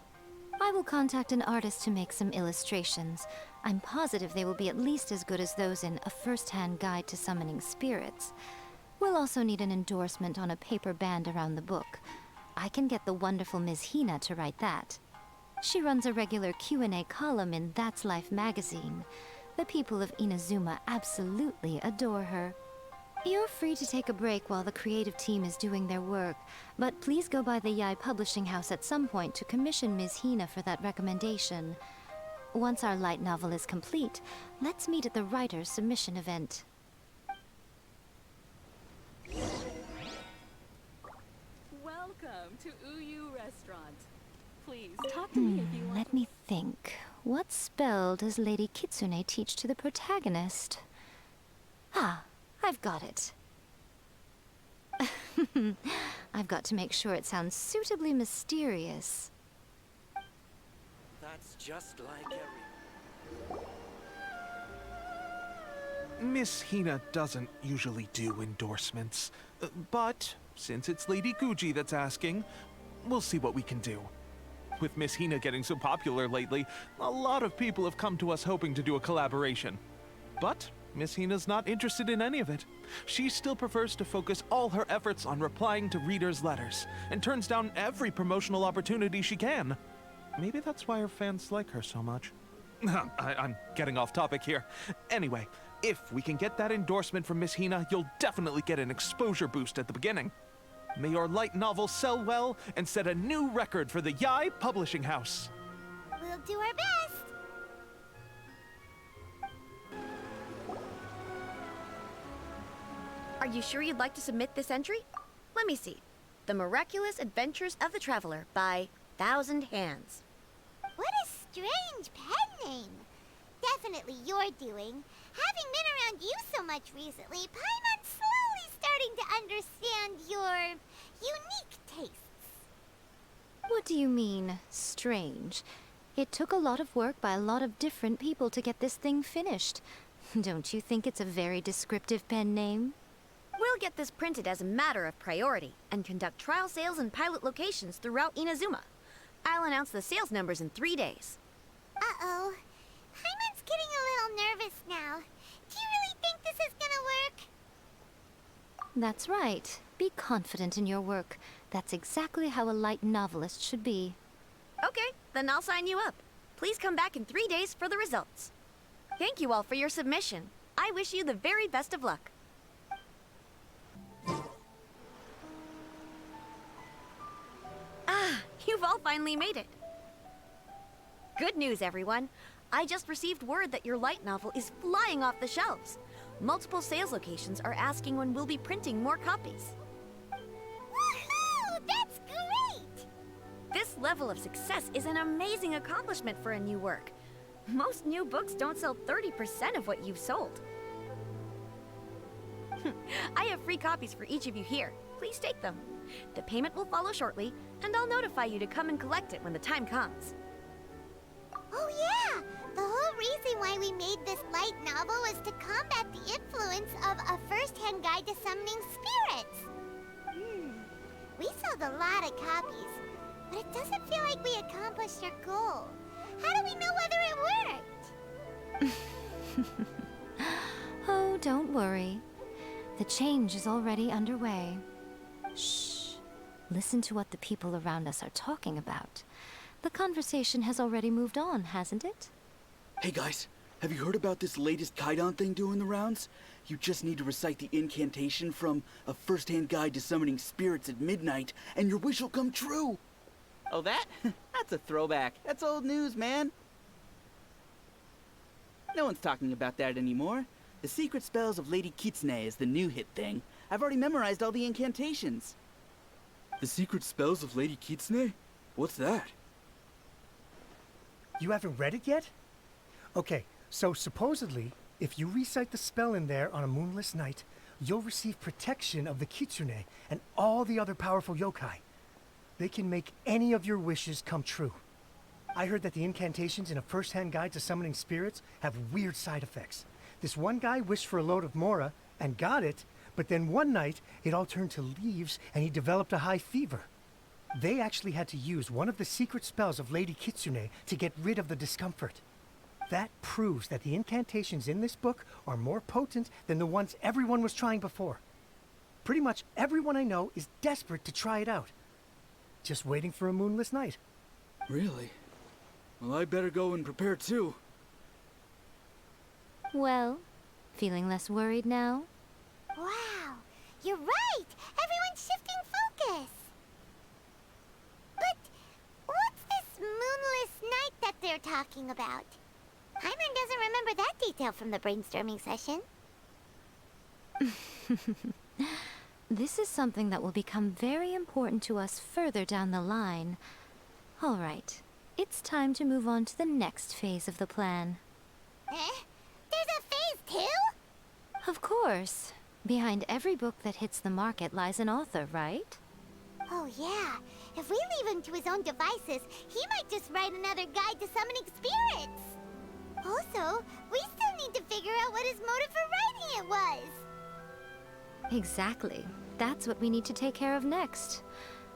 I will contact an artist to make some illustrations. I'm positive they will be at least as good as those in A First-Hand Guide to Summoning Spirits. We'll also need an endorsement on a paper band around the book. I can get the wonderful Ms. Hina to write that. She runs a regular Q&A column in That's Life magazine. The people of Inazuma absolutely adore her. You're free to take a break while the creative team is doing their work, but please go by the Yae Publishing House at some point to commission Ms. Hina for that recommendation. Once our light novel is complete, let's meet at the writer's submission event. Welcome to Uyu Restaurant. Please talk to me if you want. Let me think. What spell does Lady Kitsune teach to the protagonist? Ah, I've got it. I've got to make sure it sounds suitably mysterious. That's just like Miss Hina doesn't usually do endorsements, but since it's Lady Guji that's asking, we'll see what we can do. With Miss Hina getting so popular lately, a lot of people have come to us hoping to do a collaboration. But Miss Hina's not interested in any of it. She still prefers to focus all her efforts on replying to readers' letters, and turns down every promotional opportunity she can. Maybe that's why her fans like her so much. I'm getting off topic here. Anyway, if we can get that endorsement from Miss Hina, you'll definitely get an exposure boost at the beginning. May your light novel sell well and set a new record for the Yae Publishing House. We'll do our best. Are you sure you'd like to submit this entry? Let me see. The Miraculous Adventures of the Traveler by Thousand Hands. What a strange pen name. Definitely your doing. Having been around you so much recently, Paimon's slowly starting to understand your unique tastes. What do you mean, strange? It took a lot of work by a lot of different people to get this thing finished. Don't you think it's a very descriptive pen name? We'll get this printed as a matter of priority and conduct trial sales in pilot locations throughout Inazuma. I'll announce the sales numbers in 3 days. Uh-oh. Paimon's getting a little nervous now. Do you really think this is gonna work? That's right. Be confident in your work. That's exactly how a light novelist should be. Okay, then I'll sign you up. Please come back in 3 days for the results. Thank you all for your submission. I wish you the very best of luck. finally made it. Good news, everyone. I just received word that your light novel is flying off the shelves. Multiple sales locations are asking when we'll be printing more copies. Woohoo! That's great! This level of success is an amazing accomplishment for a new work. Most new books don't sell 30% of what you've sold. I have free copies for each of you here. Please take them. The payment will follow shortly, and I'll notify you to come and collect it when the time comes. Oh yeah! The whole reason why we made this light novel was to combat the influence of a first-hand guide to summoning spirits. We sold a lot of copies, but it doesn't feel like we accomplished our goal. How do we know whether it worked? Oh, don't worry. The change is already underway. Shh. Listen to what the people around us are talking about. The conversation has already moved on, hasn't it? Hey guys, have you heard about this latest Kaidan thing doing the rounds? You just need to recite the incantation from A First-Hand Guide to Summoning Spirits at Midnight, and your wish will come true! Oh, that? That's a throwback. That's old news, man. No one's talking about that anymore. The Secret Spells of Lady Kitsune is the new hit thing. I've already memorized all the incantations. The Secret Spells of Lady Kitsune? What's that? You haven't read it yet? Okay, so supposedly, if you recite the spell in there on a moonless night, you'll receive protection of the Kitsune and all the other powerful yokai. They can make any of your wishes come true. I heard that the incantations in A First-Hand Guide to Summoning Spirits have weird side effects. This one guy wished for a load of mora and got it, but then one night it all turned to leaves and he developed a high fever. They actually had to use one of the secret spells of Lady Kitsune to get rid of the discomfort. That proves that the incantations in this book are more potent than the ones everyone was trying before. Pretty much everyone I know is desperate to try it out. Just waiting for a moonless night. Really? Well, I better go and prepare too. Well, feeling less worried now? Wow, you're right! Everyone's shifting focus! But what's this moonless night that they're talking about? Hyman doesn't remember that detail from the brainstorming session. This is something that will become very important to us further down the line. All right, it's time to move on to the next phase of the plan. Eh? There's a phase 2? Of course. Behind every book that hits the market lies an author, right? Oh yeah, if we leave him to his own devices, he might just write another guide to summoning spirits. Also, we still need to figure out what his motive for writing it was. Exactly. That's what we need to take care of next.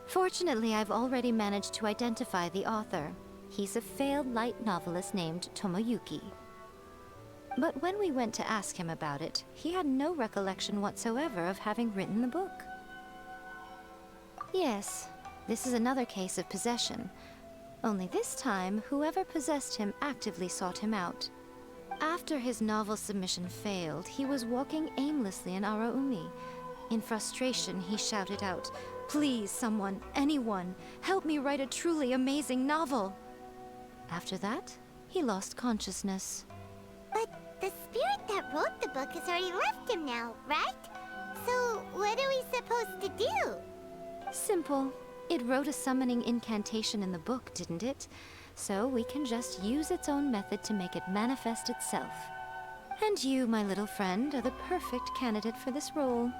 Fortunately, I've already managed to identify the author. He's a failed light novelist named Tomoyuki. But when we went to ask him about it, he had no recollection whatsoever of having written the book. Yes, this is another case of possession. Only this time, whoever possessed him actively sought him out. After his novel submission failed, he was walking aimlessly in Araumi. In frustration, he shouted out, "Please, someone, anyone, help me write a truly amazing novel!" After that, he lost consciousness. But the spirit that wrote the book has already left him now, right? So what are we supposed to do? Simple. It wrote a summoning incantation in the book, didn't it? So we can just use its own method to make it manifest itself. And you, my little friend, are the perfect candidate for this role.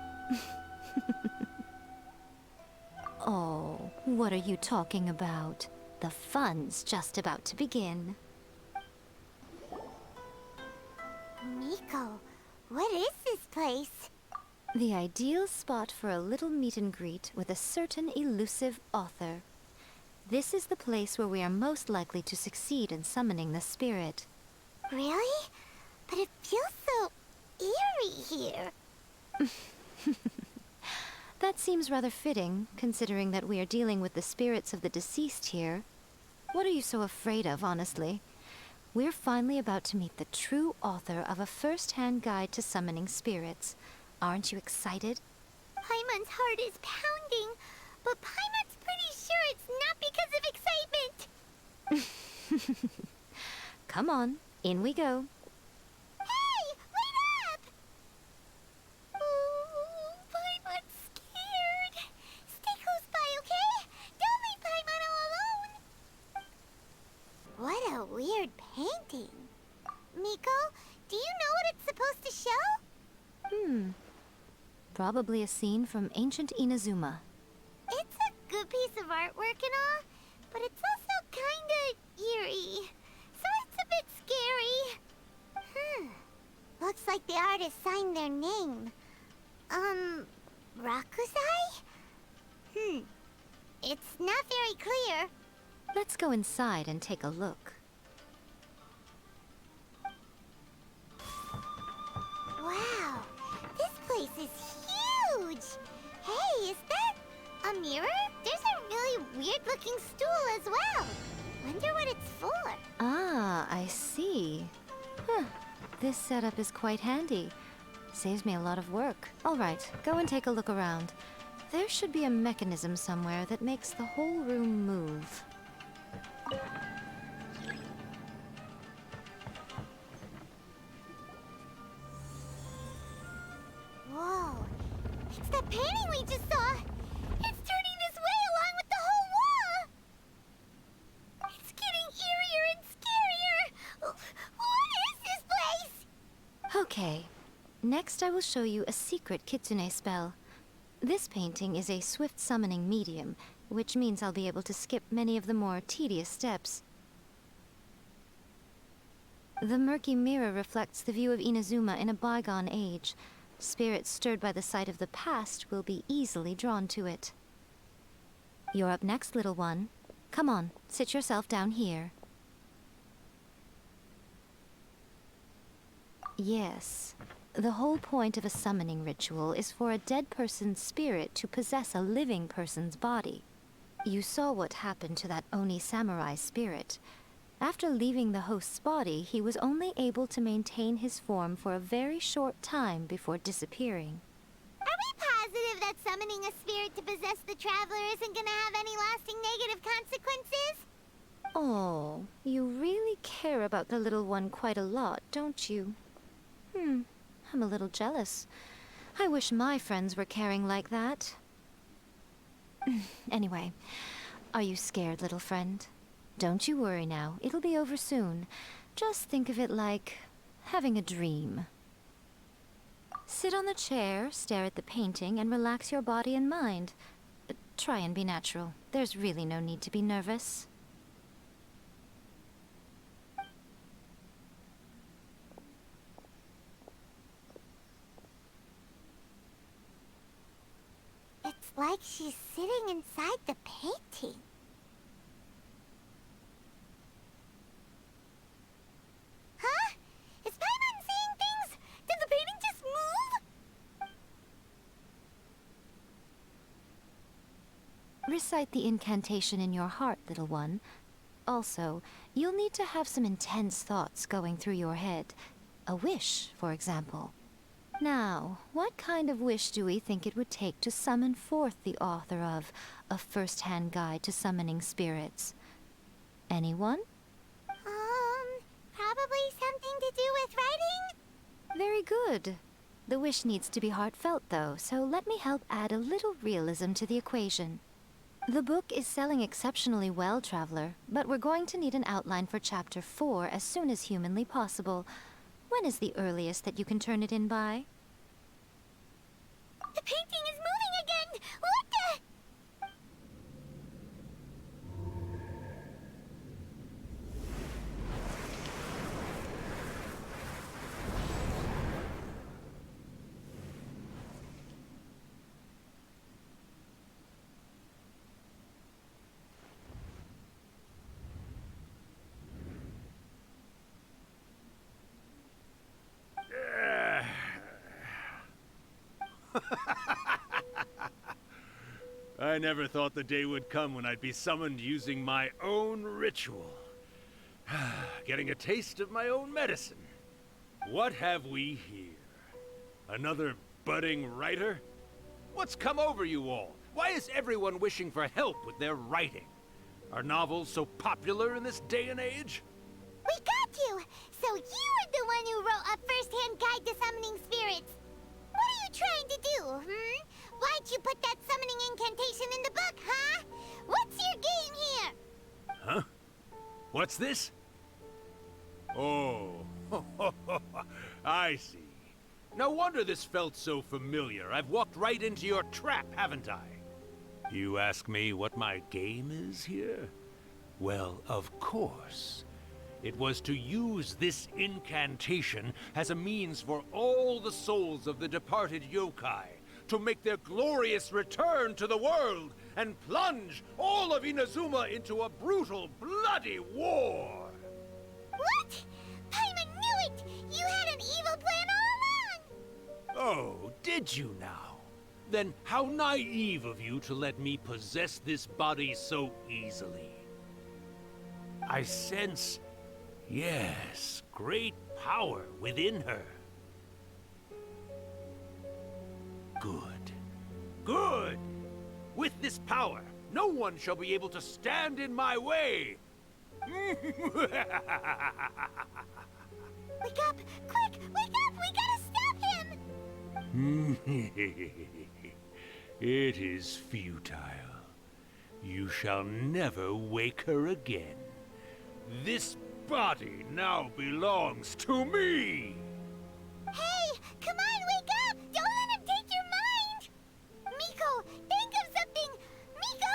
Oh, what are you talking about? The fun's just about to begin. Miko, what is this place? The ideal spot for a little meet and greet with a certain elusive author. This is the place where we are most likely to succeed in summoning the spirit. Really? But it feels so eerie here. That seems rather fitting, considering that we are dealing with the spirits of the deceased here. What are you so afraid of, honestly? We're finally about to meet the true author of A First-Hand Guide to Summoning Spirits. Aren't you excited? Paimon's heart is pounding, but Paimon's pretty sure it's not because of excitement. Come on, in we go. Hey, wait up! Ooh, Paimon's scared. Stay close by, okay? Don't leave Paimon all alone. What a weird painting. Miko, do you know what it's supposed to show? Probably a scene from ancient Inazuma. It's a good piece of artwork and all, but it's also kinda eerie. So it's a bit scary. Looks like the artist signed their name. Rakusai? It's not very clear. Let's go inside and take a look. Wow, this place is huge. Hey, is that a mirror? There's a really weird-looking stool as well. Wonder what it's for. Ah, I see. This setup is quite handy. Saves me a lot of work. All right, go and take a look around. There should be a mechanism somewhere that makes the whole room move. Whoa, it's the painting we just saw. It's turning this way along with the whole wall. It's getting eerier and scarier. What is this place? Okay, next I will show you a secret Kitsune spell. This painting is a swift summoning medium, which means I'll be able to skip many of the more tedious steps. The murky mirror reflects the view of Inazuma in a bygone age. Spirits stirred by the sight of the past will be easily drawn to it. You're up next, little one. Come on, sit yourself down here. Yes. The whole point of a summoning ritual is for a dead person's spirit to possess a living person's body. You saw what happened to that Oni samurai spirit. After leaving the host's body, he was only able to maintain his form for a very short time before disappearing. Are we positive that summoning a spirit to possess the traveler isn't gonna have any lasting negative consequences? Oh, you really care about the little one quite a lot, don't you? I'm a little jealous. I wish my friends were caring like that. Anyway, are you scared, little friend? Don't you worry now, it'll be over soon. Just think of it like having a dream. Sit on the chair, stare at the painting, and relax your body and mind. Try and be natural. There's really no need to be nervous. It's like she's sitting inside the painting. Huh? Is Paimon seeing things? Did the painting just move? Recite the incantation in your heart, little one. Also, you'll need to have some intense thoughts going through your head. A wish, for example. Now, what kind of wish do we think it would take to summon forth the author of A First-Hand Guide to Summoning Spirits? Anyone? Probably something to do with writing? Very good. The wish needs to be heartfelt, though, so let me help add a little realism to the equation. The book is selling exceptionally well, Traveler, but we're going to need an outline for Chapter 4 as soon as humanly possible. When is the earliest that you can turn it in by? The painting is moving again! What the? I never thought the day would come when I'd be summoned using my own ritual. Getting a taste of my own medicine. What have we here? Another budding writer? What's come over you all? Why is everyone wishing for help with their writing? Are novels so popular in this day and age? We got you! So you are the one who wrote a first-hand guide to summoning spirits. What are you trying to do, Why'd you put that summoning incantation in the book, huh? What's your game here? Huh? What's this? Oh, I see. No wonder this felt so familiar. I've walked right into your trap, haven't I? You ask me what my game is here? Well, of course. It was to use this incantation as a means for all the souls of the departed yokai to make their glorious return to the world and plunge all of Inazuma into a brutal, bloody war! What? Paimon knew it! You had an evil plan all along! Oh, did you now? Then how naive of you to let me possess this body so easily. I sense, yes, great power within her. Good. Good! With this power, no one shall be able to stand in my way! Wake up! Quick! Wake up! We gotta stop him! It is futile. You shall never wake her again. This body now belongs to me! Hey! Come on, wake up! Don't let him take your mind! Miko, think of something! Miko!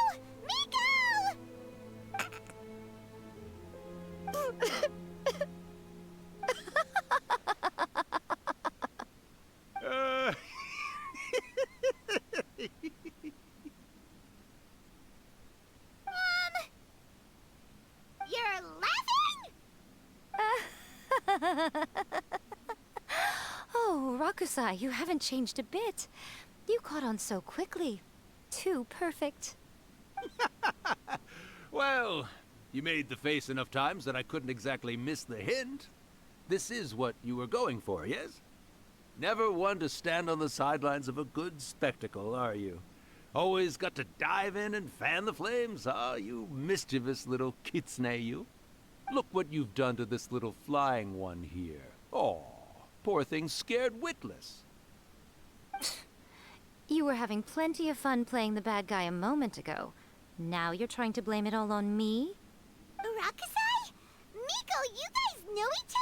You're laughing? Oh, Rakusai, you haven't changed a bit. You caught on so quickly. Too perfect. Well, you made the face enough times that I couldn't exactly miss the hint. This is what you were going for, yes? Never one to stand on the sidelines of a good spectacle, are you? Always got to dive in and fan the flames, huh? You mischievous little Kitsune, you. Look what you've done to this little flying one here. Oh, poor thing scared witless. You were having plenty of fun playing the bad guy a moment ago. Now you're trying to blame it all on me? Rakusai? Miko, you guys know each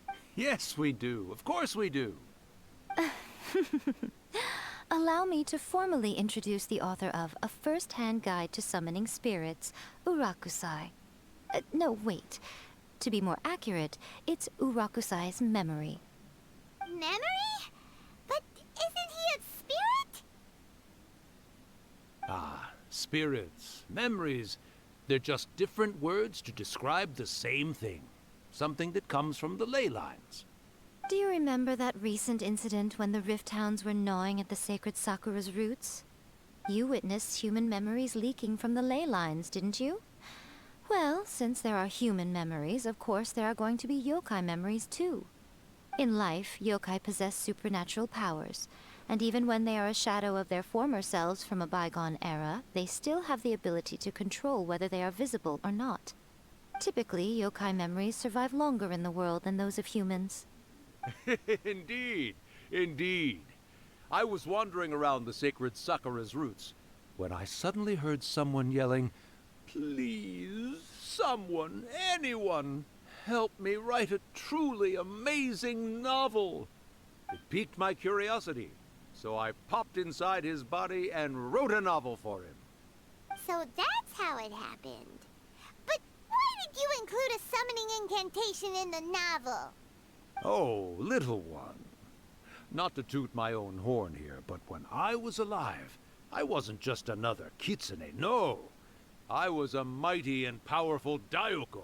other? Yes, we do. Of course we do. Allow me to formally introduce the author of A First-Hand Guide to Summoning Spirits, Urakusai. No, wait. To be more accurate, it's Urakusai's memory. Memory? But isn't he a spirit? Ah, spirits, memories. They're just different words to describe the same thing. Something that comes from the ley lines. Do you remember that recent incident when the Rift Hounds were gnawing at the sacred Sakura's roots? You witnessed human memories leaking from the ley lines, didn't you? Well, since there are human memories, of course there are going to be yokai memories too. In life, yokai possess supernatural powers, and even when they are a shadow of their former selves from a bygone era, they still have the ability to control whether they are visible or not. Typically, yokai memories survive longer in the world than those of humans. Indeed, indeed. I was wandering around the sacred Sakura's roots when I suddenly heard someone yelling, "Please, someone, anyone, help me write a truly amazing novel." It piqued my curiosity, so I popped inside his body and wrote a novel for him. So that's how it happened. But why did you include a summoning incantation in the novel? Oh, little one. Not to toot my own horn here, but when I was alive, I wasn't just another Kitsune, no. I was a mighty and powerful Daiyoko.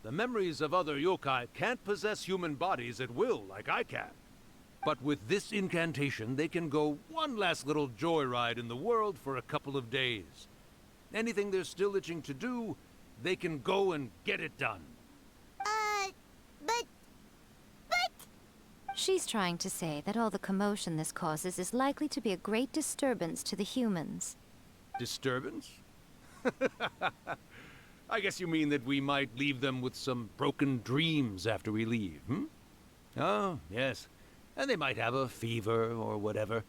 The memories of other yokai can't possess human bodies at will like I can. But with this incantation, they can go one last little joyride in the world for a couple of days. Anything they're still itching to do, they can go and get it done. But... She's trying to say that all the commotion this causes is likely to be a great disturbance to the humans. Disturbance? I guess you mean that we might leave them with some broken dreams after we leave, hmm? Oh, yes. And they might have a fever or whatever.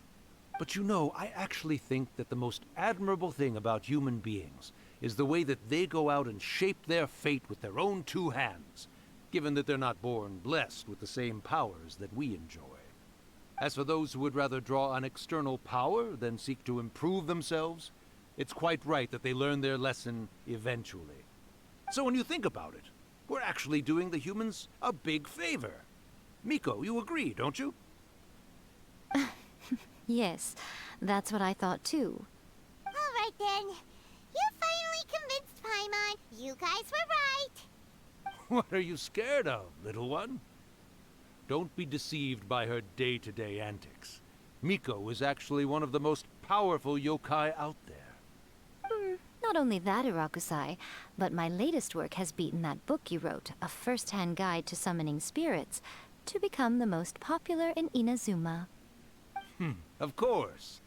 But you know, I actually think that the most admirable thing about human beings is the way that they go out and shape their fate with their own two hands, given that they're not born blessed with the same powers that we enjoy. As for those who would rather draw on external power than seek to improve themselves, it's quite right that they learn their lesson eventually. So when you think about it, we're actually doing the humans a big favor. Miko, you agree, don't you? Yes, that's what I thought too. All right then. You finally convinced Paimon. You guys were right. What are you scared of, little one? Don't be deceived by her day-to-day antics. Miko is actually one of the most powerful yokai out there. Not only that, Irakusai, but my latest work has beaten that book you wrote, A First-Hand Guide to Summoning Spirits, to become the most popular in Inazuma. Of course.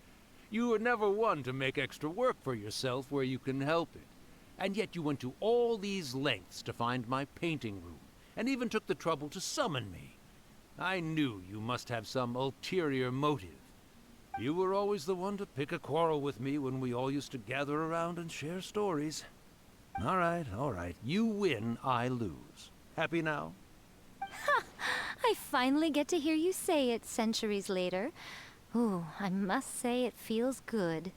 You were never one to make extra work for yourself where you can help it. And yet you went to all these lengths to find my painting room, and even took the trouble to summon me. I knew you must have some ulterior motive. You were always the one to pick a quarrel with me when we all used to gather around and share stories. All right. You win, I lose. Happy now? I finally get to hear you say it centuries later. Ooh, I must say it feels good.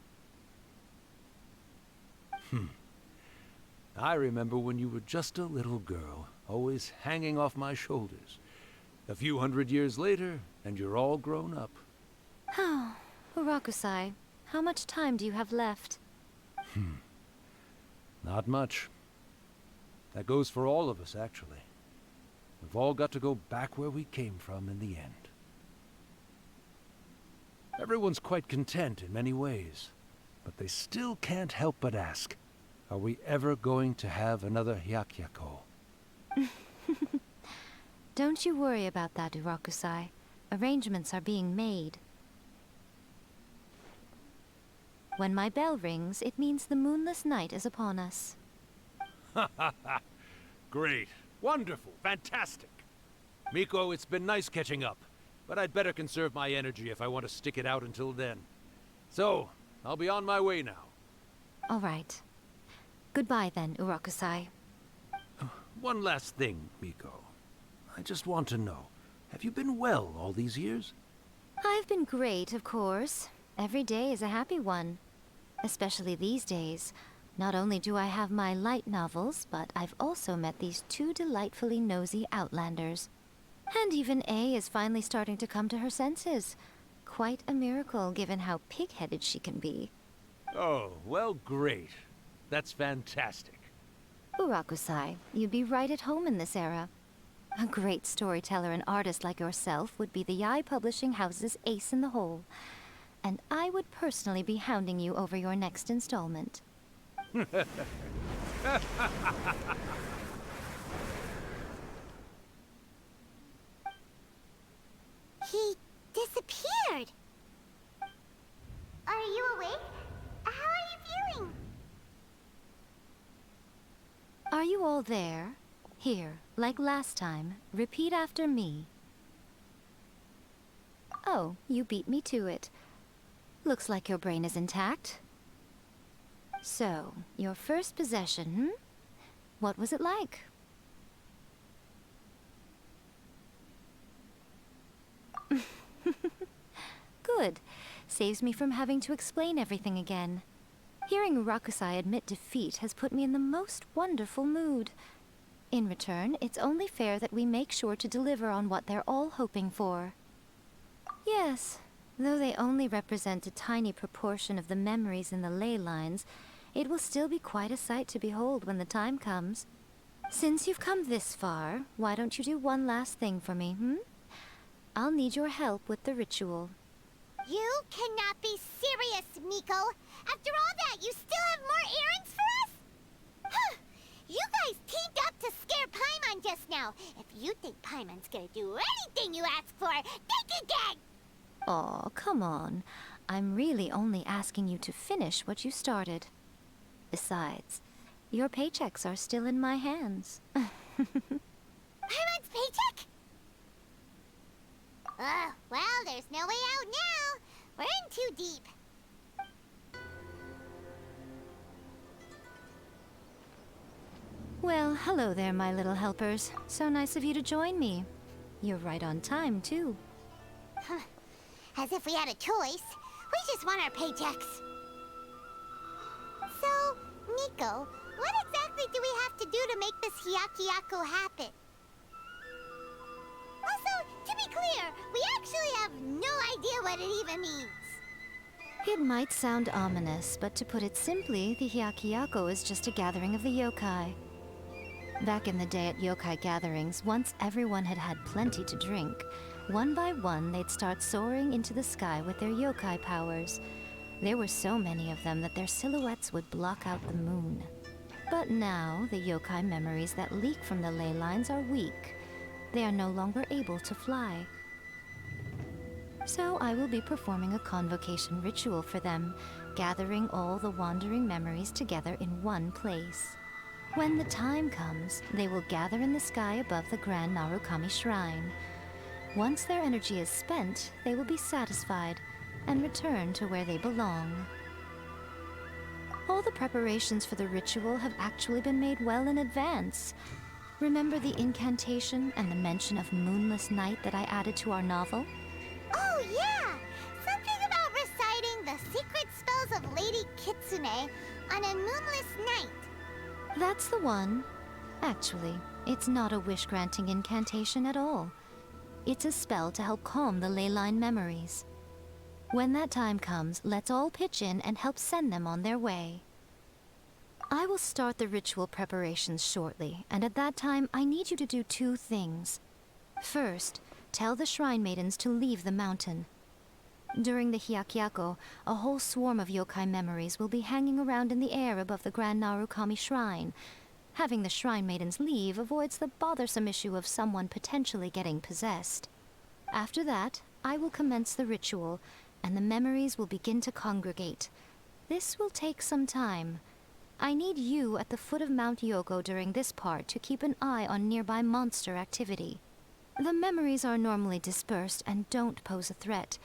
I remember when you were just a little girl, always hanging off my shoulders. A few hundred years later, and you're all grown up. Oh, Urakusai, how much time do you have left? Not much. That goes for all of us, actually. We've all got to go back where we came from in the end. Everyone's quite content in many ways, but they still can't help but ask, are we ever going to have another Hyakyako? Don't you worry about that, Urakusai. Arrangements are being made. When my bell rings, it means the moonless night is upon us. Great. Wonderful. Fantastic. Miko, it's been nice catching up, but I'd better conserve my energy if I want to stick it out until then. So, I'll be on my way now. All right. Goodbye then, Urakusai. One last thing, Miko. I just want to know, have you been well all these years? I've been great, of course. Every day is a happy one. Especially these days. Not only do I have my light novels, but I've also met these two delightfully nosy outlanders. And even A is finally starting to come to her senses. Quite a miracle, given how pig-headed she can be. Oh, well, great. That's fantastic. Urakusai, you'd be right at home in this era. A great storyteller and artist like yourself would be the Yae Publishing House's ace in the hole. And I would personally be hounding you over your next installment. He disappeared. Are you awake? How are you feeling? Are you all there? Here, like last time, repeat after me. Oh, you beat me to it. Looks like your brain is intact. So, your first possession, What was it like? Good. Saves me from having to explain everything again. Hearing Rakusai admit defeat has put me in the most wonderful mood. In return, it's only fair that we make sure to deliver on what they're all hoping for. Yes, though they only represent a tiny proportion of the memories in the ley lines, it will still be quite a sight to behold when the time comes. Since you've come this far, why don't you do one last thing for me, I'll need your help with the ritual. You cannot be serious, Miko! After all that, you still have more errands for us? Huh! You guys teamed up to scare Paimon just now. If you think Paimon's gonna do anything you ask for, think again! Aw, come on. I'm really only asking you to finish what you started. Besides, your paychecks are still in my hands. Paimon's paycheck? Well, there's no way out now. We're in too deep. Well, hello there, my little helpers. So nice of you to join me. You're right on time, too. As if we had a choice. We just want our paychecks. So, Miko, what exactly do we have to do to make this Hyakyako happen? Also, to be clear, we actually have no idea what it even means. It might sound ominous, but to put it simply, the Hyakyako is just a gathering of the yokai. Back in the day at yokai gatherings, once everyone had had plenty to drink, one by one they'd start soaring into the sky with their yokai powers. There were so many of them that their silhouettes would block out the moon. But now, the yokai memories that leak from the ley lines are weak. They are no longer able to fly. So I will be performing a convocation ritual for them, gathering all the wandering memories together in one place. When the time comes, they will gather in the sky above the Grand Narukami Shrine. Once their energy is spent, they will be satisfied and return to where they belong. All the preparations for the ritual have actually been made well in advance. Remember the incantation and the mention of moonless night that I added to our novel? Oh, yeah! Something about reciting the secret spells of Lady Kitsune on a moonless night. That's the one. Actually, it's not a wish-granting incantation at all. It's a spell to help calm the ley line memories. When that time comes, let's all pitch in and help send them on their way. I will start the ritual preparations shortly, and at that time, I need you to do two things. First, tell the Shrine Maidens to leave the mountain. During the Hyakyako, a whole swarm of yokai memories will be hanging around in the air above the Grand Narukami Shrine. Having the Shrine Maidens leave avoids the bothersome issue of someone potentially getting possessed. After that, I will commence the ritual, and the memories will begin to congregate. This will take some time. I need you at the foot of Mount Yogo during this part to keep an eye on nearby monster activity. The memories are normally dispersed and don't pose a threat,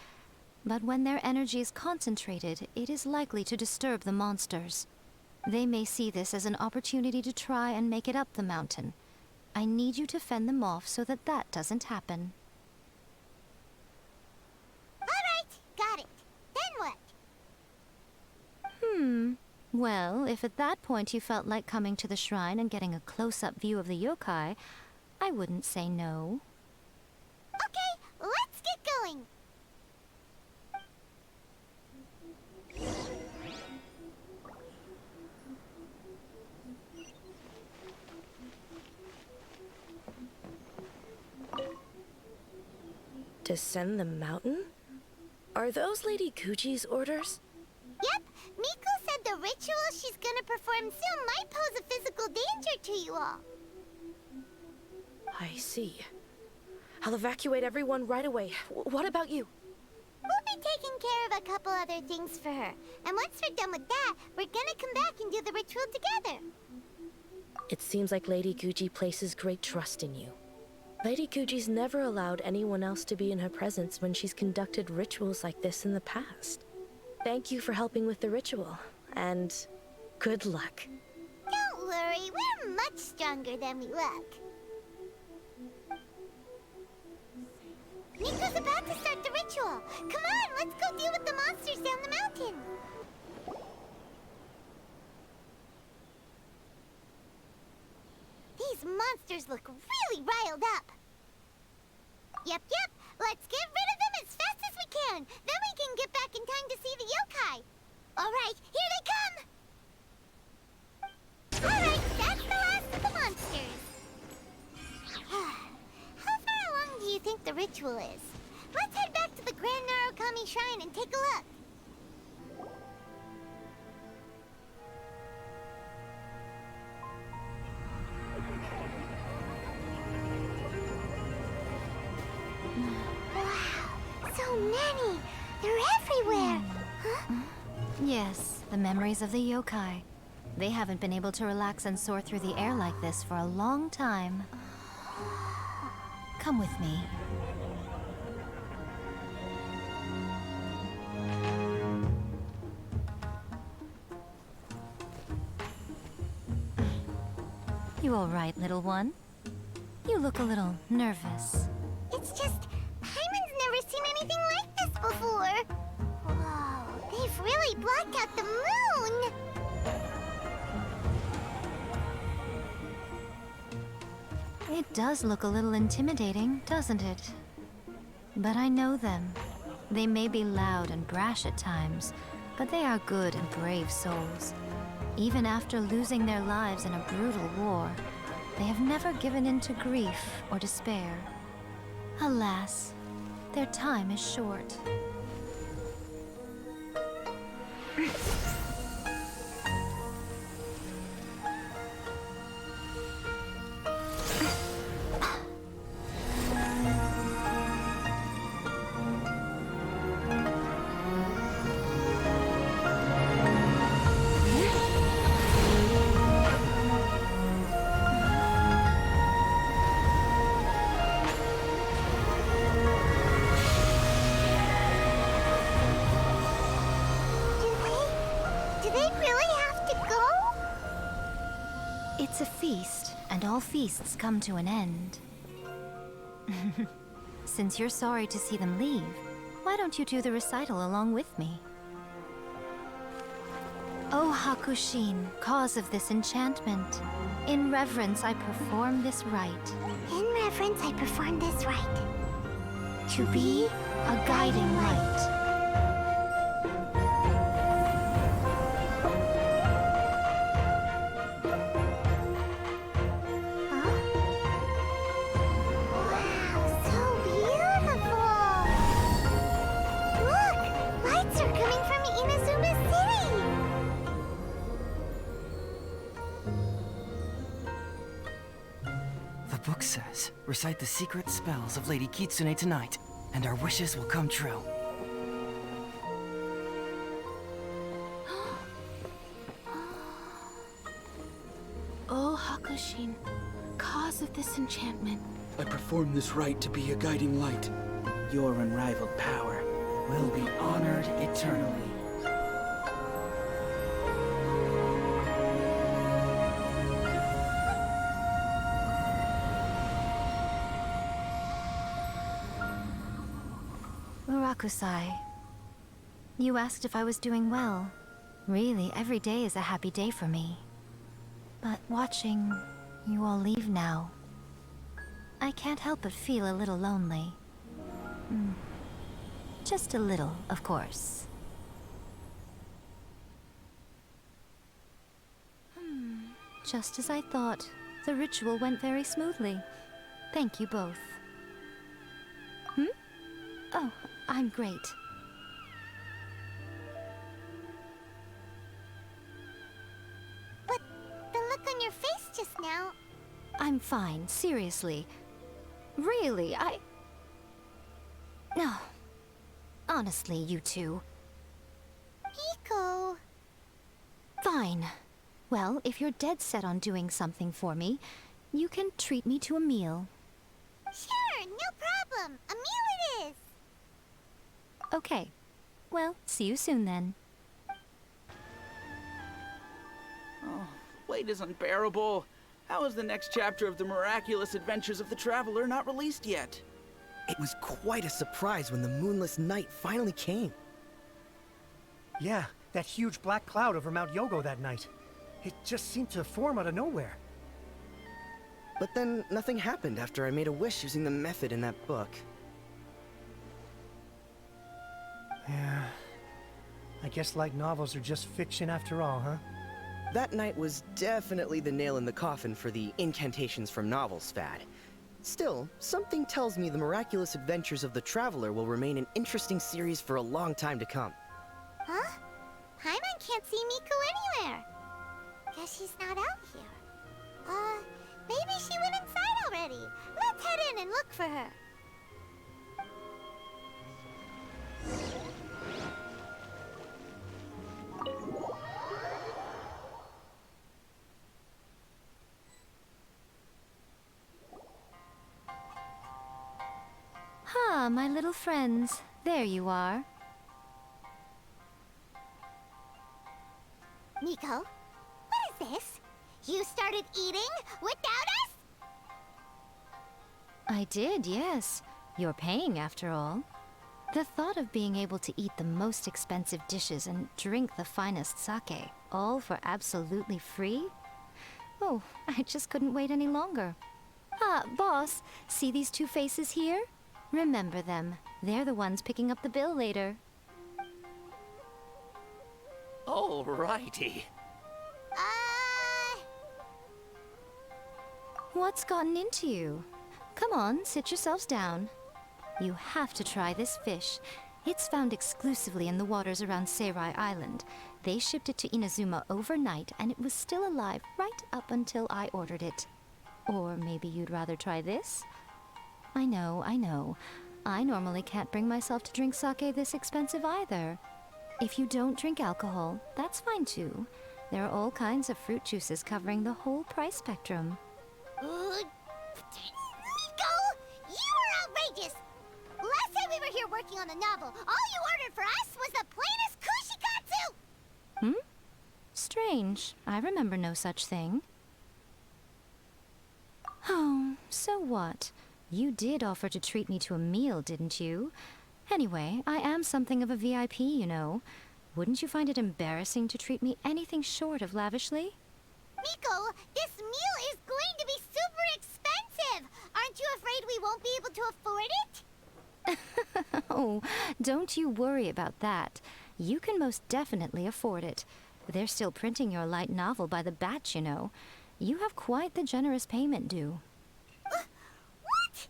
but when their energy is concentrated, it is likely to disturb the monsters. They may see this as an opportunity to try and make it up the mountain. I need you to fend them off so that that doesn't happen. All right, got it. Then what? Well, if at that point you felt like coming to the shrine and getting a close-up view of the yokai, I wouldn't say no. Okay, let's get going. Descend the mountain? Are those Lady Guji's orders? Yep, Miko said the ritual she's gonna perform soon might pose a physical danger to you all. I see. I'll evacuate everyone right away. What about you? We'll be taking care of a couple other things for her. And once we're done with that, we're gonna come back and do the ritual together. It seems like Lady Guji places great trust in you. Lady Guji's never allowed anyone else to be in her presence when she's conducted rituals like this in the past. Thank you for helping with the ritual, and good luck. Don't worry, we're much stronger than we look. Miko's about to start the ritual. Come on, let's go deal with the monsters down the mountain. These monsters look really riled up. Yep, let's get rid of them as fast as we can. Then we can get back in time to see the yokai. All right, here they come. All right, that's the last of the monsters. How far along do you think the ritual is? Let's head back to the Grand Narukami Shrine and take a look. So many! They're everywhere! Huh? Yes, the memories of the yokai. They haven't been able to relax and soar through the air like this for a long time. Come with me. You all right, little one? You look a little nervous. It's just, Paimon's never seen anything like this before. Whoa, they've really blacked out the moon! It does look a little intimidating, doesn't it? But I know them. They may be loud and brash at times, but they are good and brave souls. Even after losing their lives in a brutal war, they have never given in to grief or despair. Alas, their time is short. Do they really have to go? It's a feast, and all feasts come to an end. Since you're sorry to see them leave, why don't you do the recital along with me? O Hakushin, cause of this enchantment, in reverence I perform this rite. In reverence, I perform this rite. To be a guiding light. The book says, recite the secret spells of Lady Kitsune tonight, and our wishes will come true. O Hakushin, cause of this enchantment. I perform this rite to be a guiding light. Your unrivaled power Will be honored eternally. Urakusai, you asked if I was doing well. Really, every day is a happy day for me. But watching you all leave now, I can't help but feel a little lonely. Just a little, of course. Just as I thought, the ritual went very smoothly. Thank you both. Oh, I'm great. But the look on your face just now... I'm fine, seriously. Really, No. Honestly, you two. Miko... Fine. Well, if you're dead set on doing something for me, you can treat me to a meal. Sure, no problem. A meal it is. Okay. Well, see you soon then. Oh, wait is unbearable. How is the next chapter of the miraculous adventures of the Traveler not released yet? It was quite a surprise when the moonless night finally came. Yeah, that huge black cloud over Mount Yogo that night. It just seemed to form out of nowhere. But then nothing happened after I made a wish using the method in that book. Yeah. I guess light novels are just fiction after all, huh? That night was definitely the nail in the coffin for the incantations from novels fad. Still, something tells me the miraculous adventures of the Traveler will remain an interesting series for a long time to come. Huh? Paimon can't see Miko anywhere. Guess she's not out here. Maybe she went inside already. Let's head in and look for her. Ah, my little friends. There you are. Miko, what is this? You started eating without us? I did, yes. You're paying after all. The thought of being able to eat the most expensive dishes and drink the finest sake, all for absolutely free? Oh, I just couldn't wait any longer. Ah, boss, see these two faces here? Remember them. They're the ones picking up the bill later. Alrighty. What's gotten into you? Come on, sit yourselves down. You have to try this fish. It's found exclusively in the waters around Seirai Island. They shipped it to Inazuma overnight, and it was still alive right up until I ordered it. Or maybe you'd rather try this? I know, I know. I normally can't bring myself to drink sake this expensive either. If you don't drink alcohol, that's fine too. There are all kinds of fruit juices covering the whole price spectrum. Miko! You are outrageous! Last time we were here working on the novel, all you ordered for us was the plainest kushikatsu! Hmm? Strange. I remember no such thing. Oh, so what? You did offer to treat me to a meal, didn't you? Anyway, I am something of a VIP, you know. Wouldn't you find it embarrassing to treat me anything short of lavishly? Miko, this meal is going to be super expensive! Aren't you afraid we won't be able to afford it? Oh, don't you worry about that. You can most definitely afford it. They're still printing your light novel by the batch, you know. You have quite the generous payment due. What?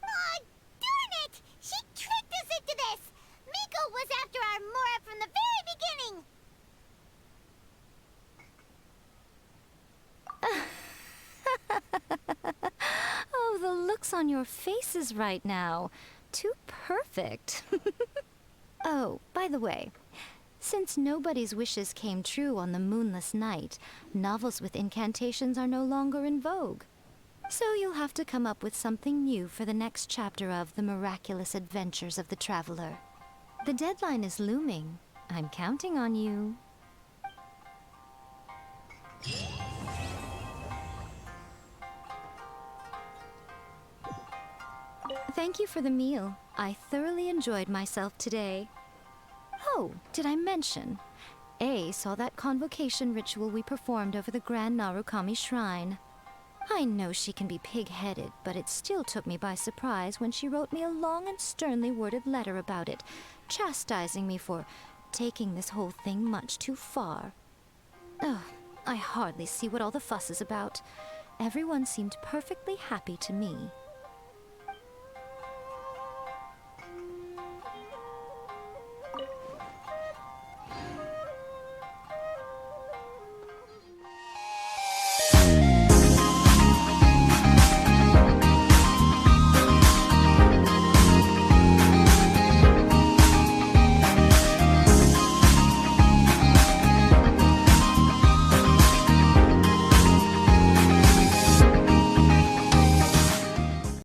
Aw, darn it! She tricked us into this! Miko was after our Mora from the very beginning! Oh, the looks on your faces right now. Too perfect. Oh, by the way, since nobody's wishes came true on the moonless night, novels with incantations are no longer in vogue. So you'll have to come up with something new for the next chapter of The Miraculous Adventures of the Traveler. The deadline is looming. I'm counting on you. Thank you for the meal. I thoroughly enjoyed myself today. Oh, did I mention? A saw that convocation ritual we performed over the Grand Narukami Shrine. I know she can be pig-headed, but it still took me by surprise when she wrote me a long and sternly worded letter about it, chastising me for taking this whole thing much too far. Ugh, I hardly see what all the fuss is about. Everyone seemed perfectly happy to me.